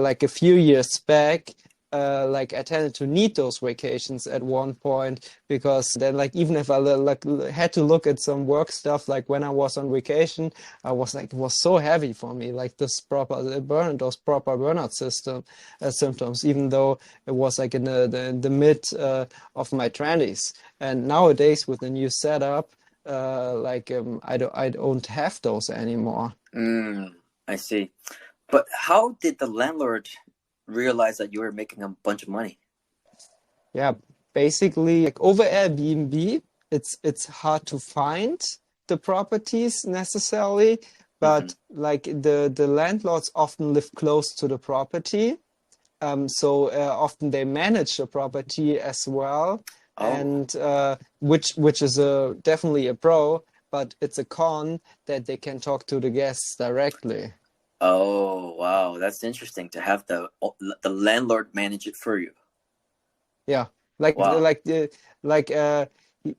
like a few years back, like I tended to need those vacations at one point, because then like even if I like had to look at some work stuff, like when I was on vacation, I was like it was so heavy for me, like those proper burnout symptoms, even though it was like in the mid of my 20s. And nowadays with the new setup, I don't have those anymore.
Mm. I see. But how did the landlord realize that you were making a bunch of money?
Yeah, basically, like over Airbnb, it's hard to find the properties necessarily,
Mm-hmm.
but like the landlords often live close to the property, so often they manage the property as well,
Oh.
and which is a definitely a pro, but it's a con that they can talk to the guests directly.
Oh, wow. That's interesting to have the landlord manage it for you.
Yeah, like
Wow.
like the like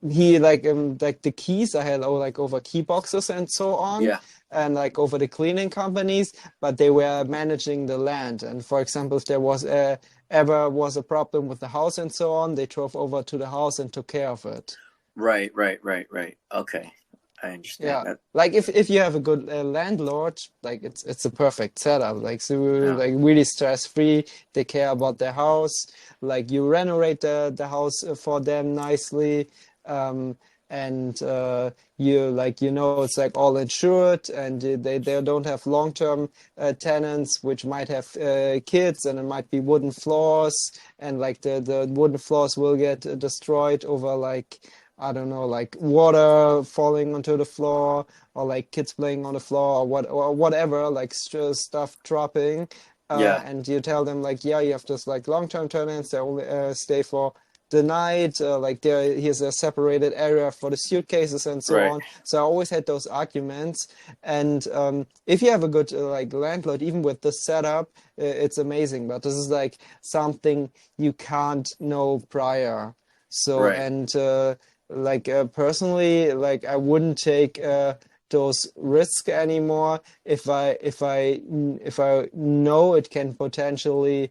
he like the keys I had like over key boxes and so on,
Yeah.
and like over the cleaning companies, but they were managing the land. And for example, if there was ever was a problem with the house and so on, they drove over to the house and took care of it.
Right. Okay. I understand
Yeah,
that.
like if you have a good landlord, like it's a perfect setup. Like so,
Yeah.
like really stress free. They care about their house. Like you renovate the house for them nicely, and you like it's like all insured, and they don't have long term tenants which might have kids, and it might be wooden floors, and like the wooden floors will get destroyed over like. I don't know, like water falling onto the floor, or like kids playing on the floor, or whatever, like stuff dropping.
Yeah.
And you tell them like, yeah, you have this like long-term tenants. They only stay for the night. Like here's a separated area for the suitcases and so
Right.
on. So I always had those arguments. And if you have a good like landlord, even with the setup, it's amazing. But this is like something you can't know prior. So
Right.
and personally, like I wouldn't take those risks anymore if I know it can potentially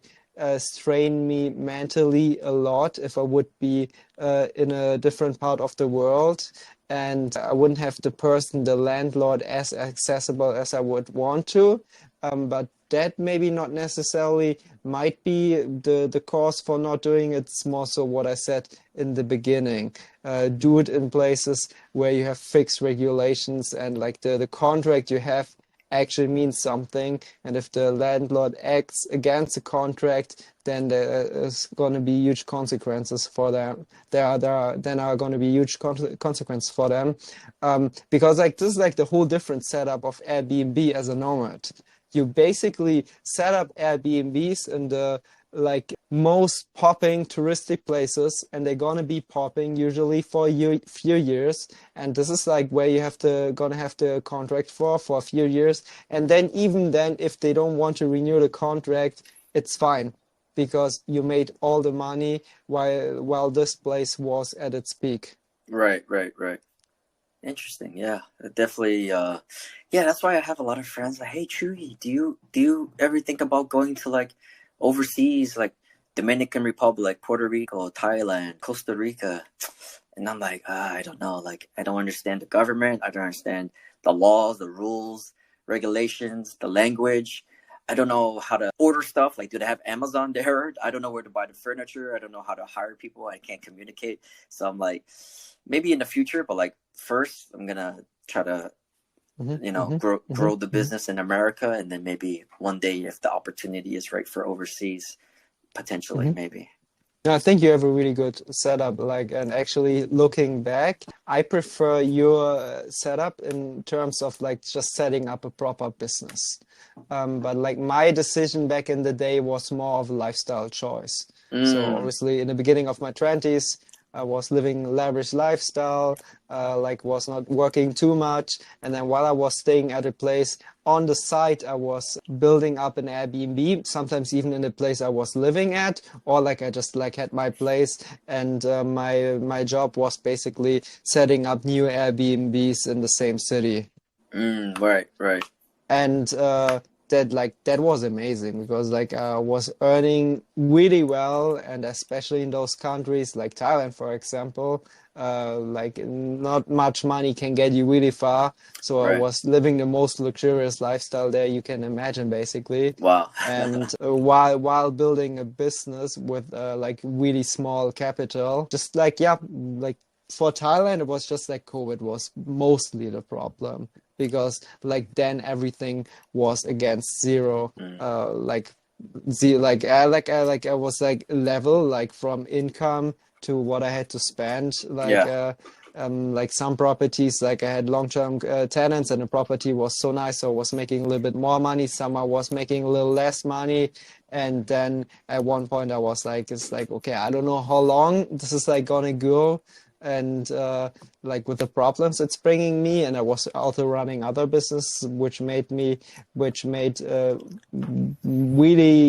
strain me mentally a lot if I would be in a different part of the world, and I wouldn't have the landlord as accessible as I would want to. But that maybe not necessarily might be the cause for not doing it. It's more so what I said in the beginning. Do it in places where you have fixed regulations, and like the contract you have actually means something. And if the landlord acts against the contract, then there is going to be huge consequences for them. Then are going to be huge consequences for them, because like this is like the whole different setup of Airbnb as a nomad. you basically set up Airbnbs in the like most popping touristic places, and they're gonna be popping usually for a few years. And this is like where you have to gonna have the contract for a few years. And then even then, if they don't want to renew the contract, it's fine because you made all the money while this place was at its peak.
Right, right, right. Interesting. Yeah, definitely. Yeah, that's why I have a lot of friends like, hey, Chuy, do you ever think about going to like overseas, like Dominican Republic, Puerto Rico, Thailand, Costa Rica? And I'm like, I don't know. Like, I don't understand the government. I don't understand the laws, the rules, regulations, the language. I don't know how to order stuff. Like, do they have Amazon there? I don't know where to buy the furniture. I don't know how to hire people. I can't communicate. So I'm like, maybe in the future, but like first, I'm gonna try to, grow the business in America, and then maybe one day, if the opportunity is right for overseas, potentially, maybe.
I think you have a really good setup. Like, and actually looking back, I prefer your setup in terms of like just setting up a proper business. But like my decision back in the day was more of a lifestyle choice. So obviously in the beginning of my 20s, I was living lavish lifestyle, like was not working too much. And then while I was staying at a place on the side, I was building up an Airbnb, sometimes even in the place I was living at, or like I just like had my place, and my job was basically setting up new Airbnbs in the same city.
Right, right.
And that was amazing because like I was earning really well, and especially in those countries like Thailand, for example, like not much money can get you really far. So I
Right.
was living the most luxurious lifestyle there you can imagine, basically.
Wow.
And while building a business with like really small capital, just like like for Thailand, it was just like COVID was mostly the problem because like then everything was against zero. I was like level like from income to what I had to spend. Like some properties, like I had long-term tenants, and the property was so nice, so I was making a little bit more money. Some I was making a little less money. And then at one point I was like, it's like, okay, I don't know how long this is like gonna go. And like with the problems it's bringing me, and I was also running other business which made really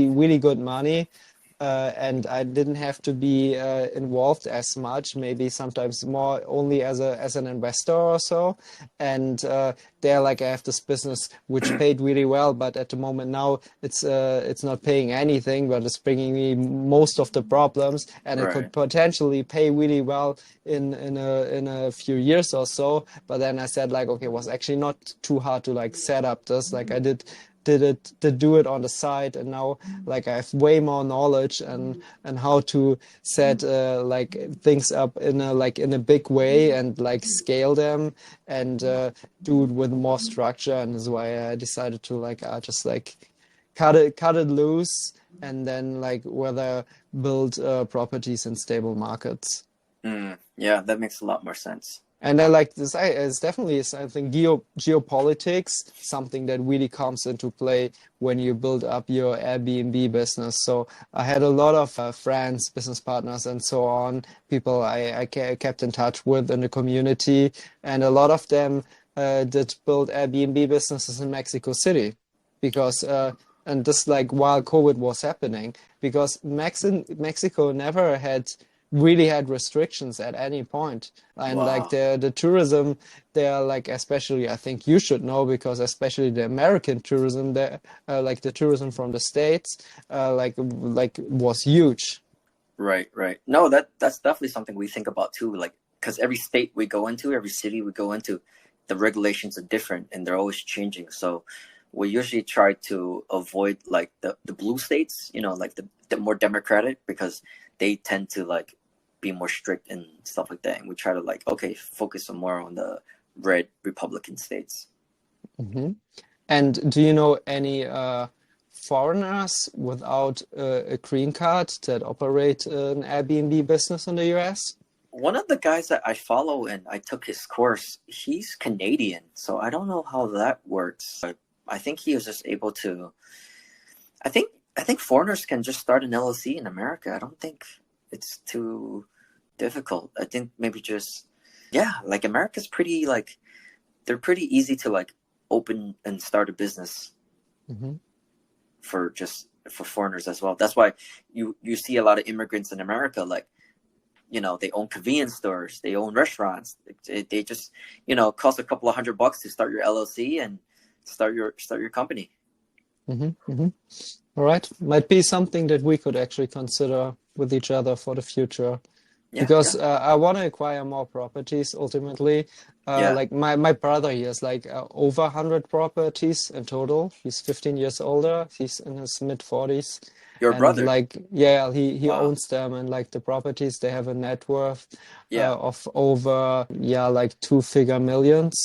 really good money, and I didn't have to be involved as much, maybe sometimes more only as an investor or so. And there like I have this business which paid really well, but at the moment now it's not paying anything, but it's bringing me most of the problems, and it could potentially pay really well in a few years or so. But then I said like, okay, it was actually not too hard to like set up this. Like I did do it on the side, and now like I have way more knowledge and how to set like things up in a big way and like scale them and do it with more structure. And that's why I decided to like just like cut it loose, and then like whether build properties in stable markets.
Yeah, that makes a lot more sense.
And then like this is definitely something geopolitics, something that really comes into play when you build up your Airbnb business. So I had a lot of friends, business partners, and so on, people I kept in touch with in the community, and a lot of them did build Airbnb businesses in Mexico City, because and this like while COVID was happening, because Mexico never really had restrictions at any point. And like the tourism there, like especially I think you should know, because especially the American tourism there, like the tourism from the States, like was huge.
Right. No, that's definitely something we think about too. Like, because every state we go into, every city we go into, the regulations are different and they're always changing. So we usually try to avoid like the blue states, like the more democratic, because they tend to like be more strict and stuff like that. And we try to like, okay, focus more on the red Republican states.
Mm-hmm. And do you know any foreigners without a green card that operate an Airbnb business in the US?
One of the guys that I follow and I took his course, he's Canadian. So I don't know how that works. I think he was just able to. I think I think foreigners can just start an LLC in America. I don't think it's too difficult. I think maybe just yeah, like America's pretty like they're pretty easy to like open and start a business
Hmm.
for foreigners as well. That's why you see a lot of immigrants in America like they own convenience stores, they own restaurants. They just cost a couple of $100 to start your LLC and start your company.
Hmm. Hmm. All right, might be something that we could actually consider with each other for the future.
Yeah,
Because
yeah,
I want to acquire more properties ultimately.
yeah.
Like my brother, he has like over 100 properties in total. He's 15 years older. He's in his mid 40s.
Your
And
brother.
like, yeah, he
Wow.
owns them, and like the properties, they have a net worth
Yeah.
of over, yeah, like two-figure millions.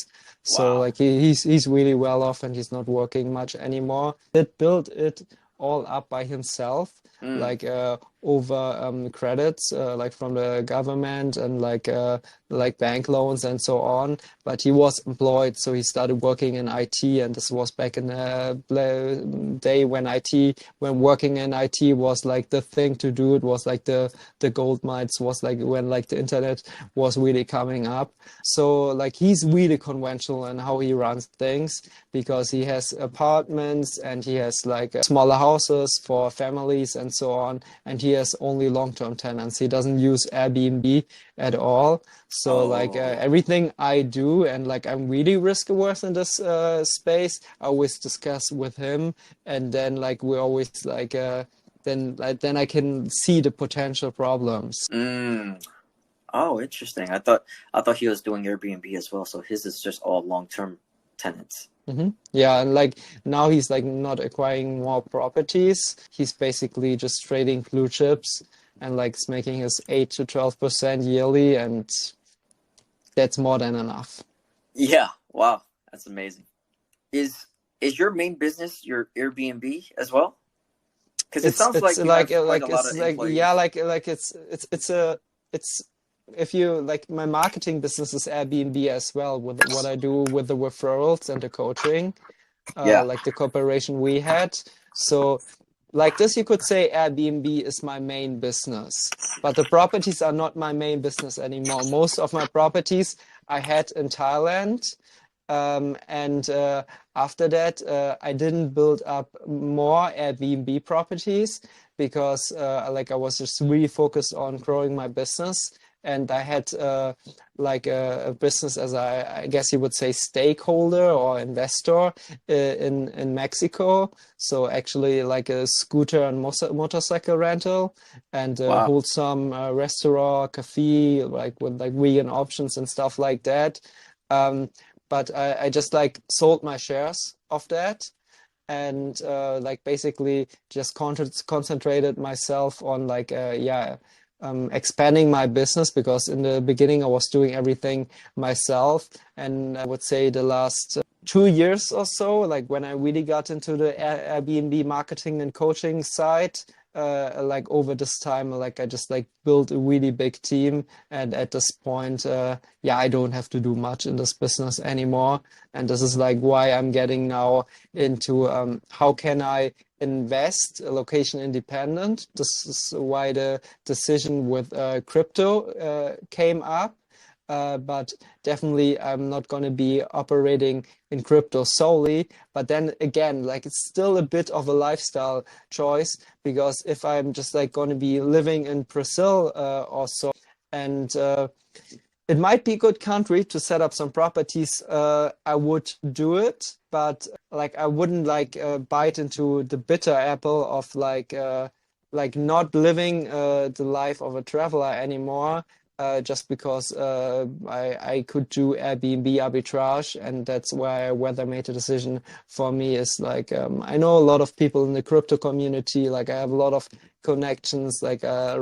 So
Wow.
like he's really well off, and he's not working much anymore. Did build it all up by himself,
Mm.
like over credits like from the government, and like bank loans and so on. But he was employed, so he started working in IT, and this was back in the day when when working in IT was like the thing to do. It was like the gold mines, was like when like the internet was really coming up. So like he's really conventional in how he runs things, because he has apartments and he has like smaller houses for families and so on, and he has only long-term tenants. He doesn't use Airbnb at all. So like
Oh.
everything I do, and like I'm really risk averse in this space, I always discuss with him, and then like we always like then I can see the potential problems.
Mm. Oh, interesting. I thought he was doing Airbnb as well, so his is just all long-term tenants.
Hmm. Yeah, and like now he's like not acquiring more properties. He's basically just trading blue chips, and like is making his 8 to 12% yearly, and that's more than enough.
Yeah. Wow. That's amazing. Is your main business your Airbnb as well? Because it sounds
It's
like you have quite a
like
lot
it's
of
like yeah,
employees.
it's a it's if you like, my marketing business is Airbnb as well, with what I do with the referrals and the coaching,
Yeah.
like the cooperation we had. So like this, you could say Airbnb is my main business, but the properties are not my main business anymore. Most of my properties I had in Thailand. And after that, I didn't build up more Airbnb properties, because like I was just really focused on growing my business. And I had like a business as I guess you would say stakeholder or investor in Mexico. So actually like a scooter and motorcycle rental, and
Wow.
wholesome restaurant, cafe, like with like vegan options and stuff like that. Um, but I just like sold my shares of that, and like basically just concentrated myself on like yeah, expanding my business, because in the beginning I was doing everything myself. And I would say the last 2 years or so, like when I really got into the Airbnb marketing and coaching side, like over this time, like I just like built a really big team. And at this point, yeah, I don't have to do much in this business anymore. And this is like why I'm getting now into how can I invest location independent. This is why the decision with crypto came up. But definitely, I'm not going to be operating in crypto solely. But then again, like it's still a bit of a lifestyle choice, because if I'm just like going to be living in Brazil or so, and it might be a good country to set up some properties, I would do it. But like I wouldn't like bite into the bitter apple of like not living the life of a traveler anymore, just because I could do Airbnb arbitrage. And that's where I made the decision. For me is like I know a lot of people in the crypto community. Like I have a lot of connections, like I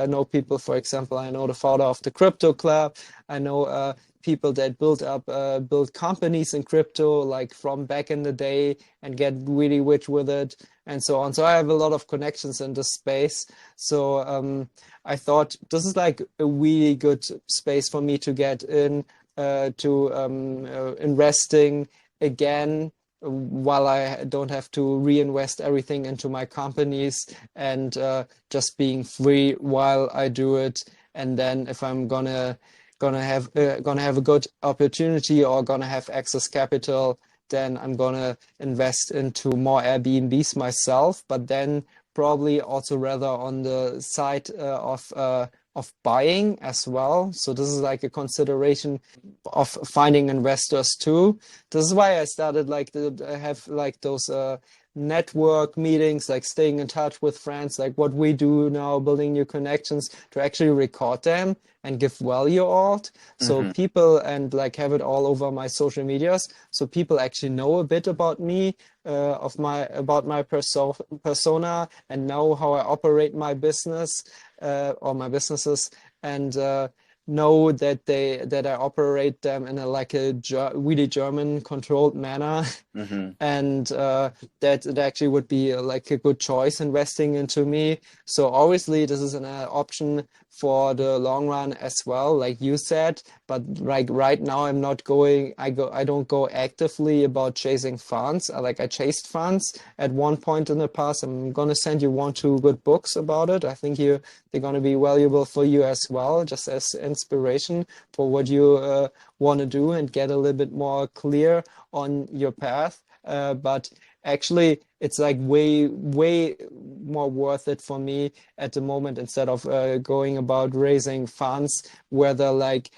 know people, for example, I know the founder of the crypto club. I know people that build companies in crypto, like from back in the day, and get really rich with it, and so on. So I have a lot of connections in this space. So I thought this is like a really good space for me to get in to investing again, while I don't have to reinvest everything into my companies, and just being free while I do it. And then if I'm gonna have a good opportunity or gonna have excess capital, then I'm gonna invest into more Airbnbs myself, but then probably also rather on the side of buying as well. So this is like a consideration of finding investors too. This is why I started like have like those network meetings, like staying in touch with friends, like what we do now, building new connections, to actually record them and give value out. So people, and like have it all over my social medias, so people actually know a bit about me, about my persona, and know how I operate my business, or my businesses, and know that I operate them in a like a really German controlled manner. And that it actually would be like a good choice investing into me. So obviously this is an option for the long run as well, like you said. But like right now, I'm not going. I don't go actively about chasing funds. I chased funds at one point in the past. I'm gonna send you 1-2 good books about it. I think they're gonna be valuable for you as well, just as inspiration for what you want to do and get a little bit more clear on your path. But actually, it's like way more worth it for me at the moment, instead of going about raising funds, whether like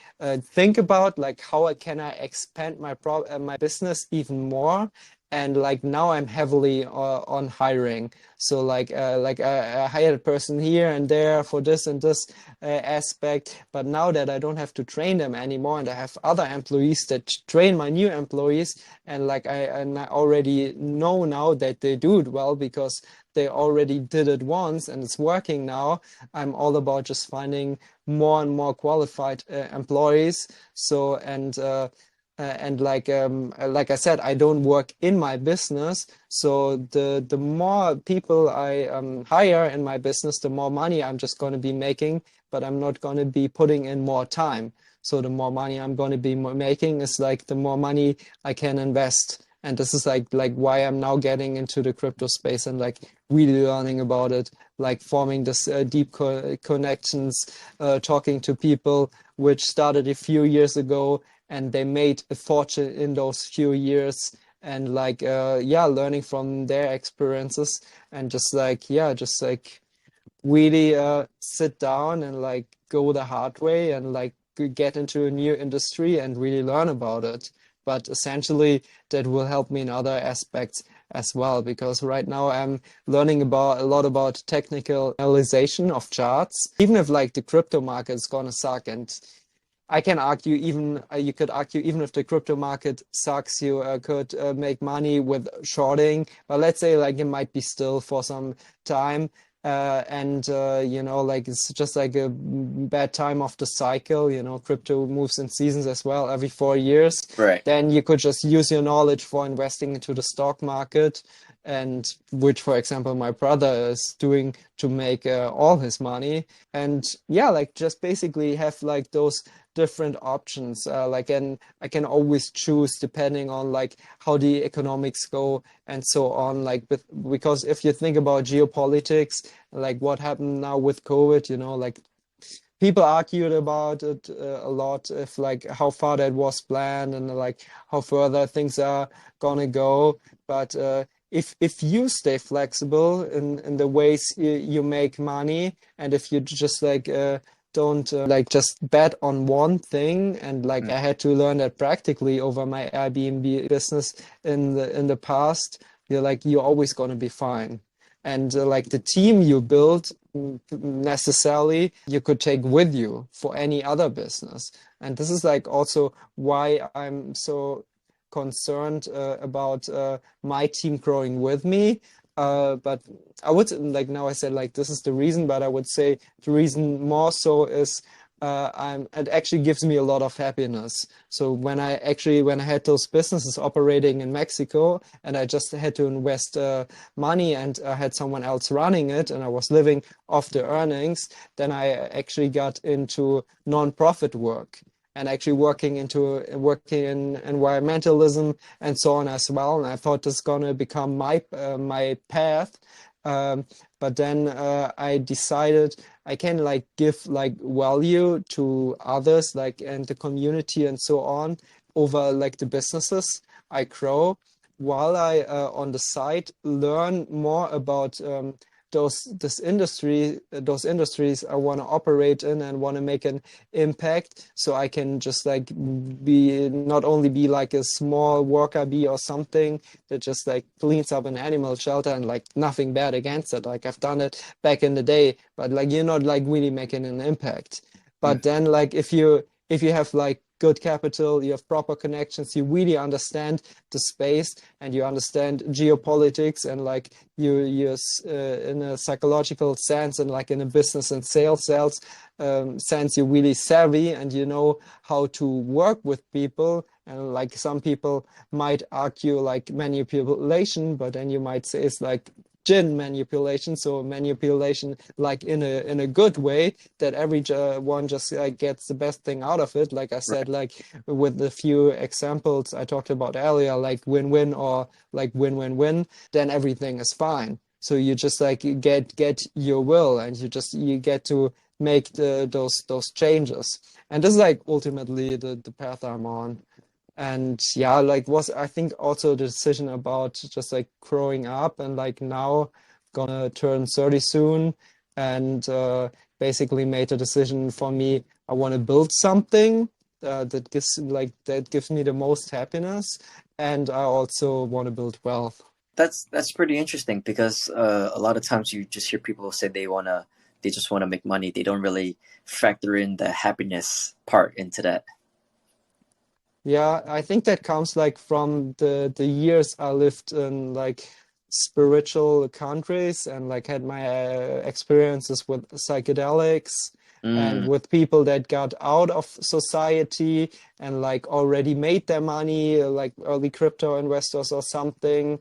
think about like how can I expand my business even more. And like now I'm heavily on hiring. So like I hired a person here and there for this and this aspect. But now that I don't have to train them anymore, and I have other employees that train my new employees, and like I already know now that they do it well because they already did it once and it's working now. I'm all about just finding more and more qualified employees. So and like I said, I don't work in my business, so the more people I hire in my business, the more money I'm just going to be making, but I'm not going to be putting in more time. So the more money I'm going to be making is like the more money I can invest. And this is like why I'm now getting into the crypto space and like really learning about it, like forming this deep connections, talking to people which started a few years ago, and they made a fortune in those few years, and like learning from their experiences, and just like really sit down and like go the hard way and like get into a new industry and really learn about it. But essentially that will help me in other aspects as well, because right now I'm learning a lot about technical analyzation of charts. Even if like the crypto market is gonna suck, and I can argue even you could argue even if the crypto market sucks, you could make money with shorting. But let's say like it might be still for some time, and you know, like it's just like a bad time of the cycle. You know, crypto moves in seasons as well, every 4 years.
Right.
Then you could just use your knowledge for investing into the stock market, and which, for example, my brother is doing to make all his money. And yeah, like just basically have like those different options, and I can always choose depending on like how the economics go and so on, like because if you think about geopolitics, like what happened now with COVID, you know, like people argued about it a lot, if like how far that was planned and like how further things are gonna go. But if you stay flexible in the ways you make money, and if you just like don't like just bet on one thing, and like I had to learn that practically over my Airbnb business in the past, you're always going to be fine. And like the team you build, necessarily you could take with you for any other business. And this is like also why I'm so concerned about my team growing with me. But I would like, now I said like this is the reason, but I would say the reason more so is it actually gives me a lot of happiness. So when I had those businesses operating in Mexico, and I just had to invest money, and I had someone else running it, and I was living off the earnings, then I actually got into non-profit work. and actually working in environmentalism and so on as well. And I thought this is gonna become my path. But then I decided I can like give like value to others, like and the community and so on, over like the businesses I grow, while I on the side learn more about those industries I want to operate in and want to make an impact, so I can just like not only be like a small worker bee or something that just like cleans up an animal shelter, and like nothing bad against it, like I've done it back in the day, but like you're not like really making an impact. But then like if you have like good capital, you have proper connections, you really understand the space and you understand geopolitics, and like you're in a psychological sense and like in a business and sales sense, you're really savvy and you know how to work with people. And like some people might argue like manipulation, but then you might say it's like gin manipulation, so manipulation like in a good way, that everyone just gets the best thing out of it, like I said, like with the few examples I talked about earlier, like win-win or like win-win-win, then everything is fine. So you just like get your will, and you get to make those changes. And this is like ultimately the path I'm on. And yeah, like was I think also the decision about just like growing up, and like now gonna turn 30 soon, and basically made a decision for me. I want to build something that gives me the most happiness, and I also want to build wealth.
That's pretty interesting, because a lot of times you just hear people say they just wanna make money. They don't really factor in the happiness part into that.
Yeah, I think that comes like from the years I lived in like spiritual countries, and like had my experiences with psychedelics and with people that got out of society and like already made their money, like early crypto investors or something.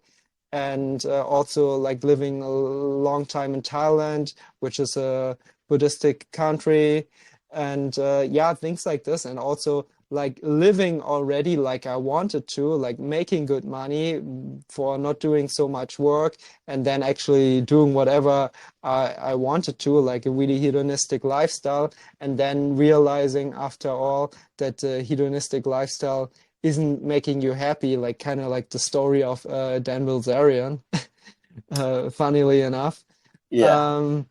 And also like living a long time in Thailand, which is a Buddhistic country, and yeah, things like this. And also like living already like I wanted to, like making good money for not doing so much work, and then actually doing whatever I wanted to, like a really hedonistic lifestyle, and then realizing after all that the hedonistic lifestyle isn't making you happy, like kind of like the story of Dan Bilzerian, funnily enough.
Yeah.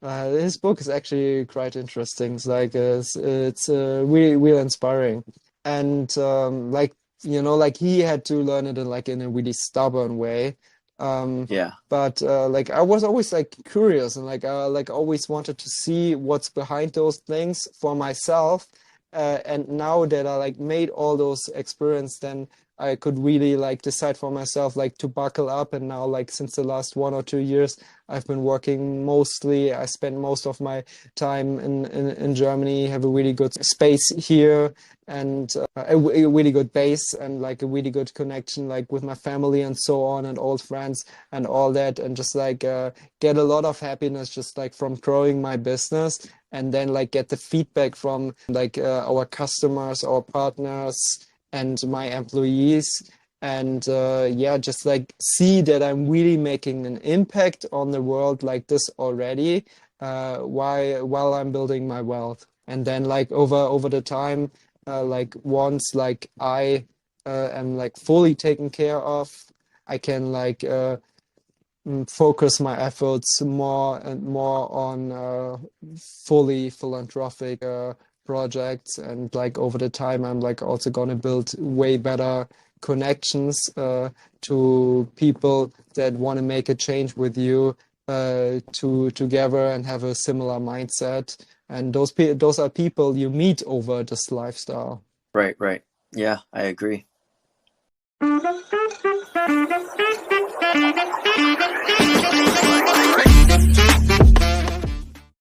His book is actually quite interesting. It's like it's really really inspiring, and like like he had to learn it in a really stubborn way.
Yeah.
But like I was always like curious, and like like always wanted to see what's behind those things for myself. And now that I like made all those experiences, then I could really like decide for myself like to buckle up. And now like since the last 1 or 2 years, I've been working mostly. I spend most of my time in Germany, have a really good space here, and a really good base, and like a really good connection like with my family and so on, and old friends and all that, and just like get a lot of happiness just like from growing my business, and then like get the feedback from like our customers, our partners, and my employees. And yeah, just like see that I'm really making an impact on the world like this already, while I'm building my wealth. And then like over the time, like once like I am like fully taken care of, I can like focus my efforts more and more on fully philanthropic projects. And like over the time, I'm like also going to build way better connections to people that want to make a change with you, together and have a similar mindset. And those are people you meet over this lifestyle.
Right. Yeah, I agree.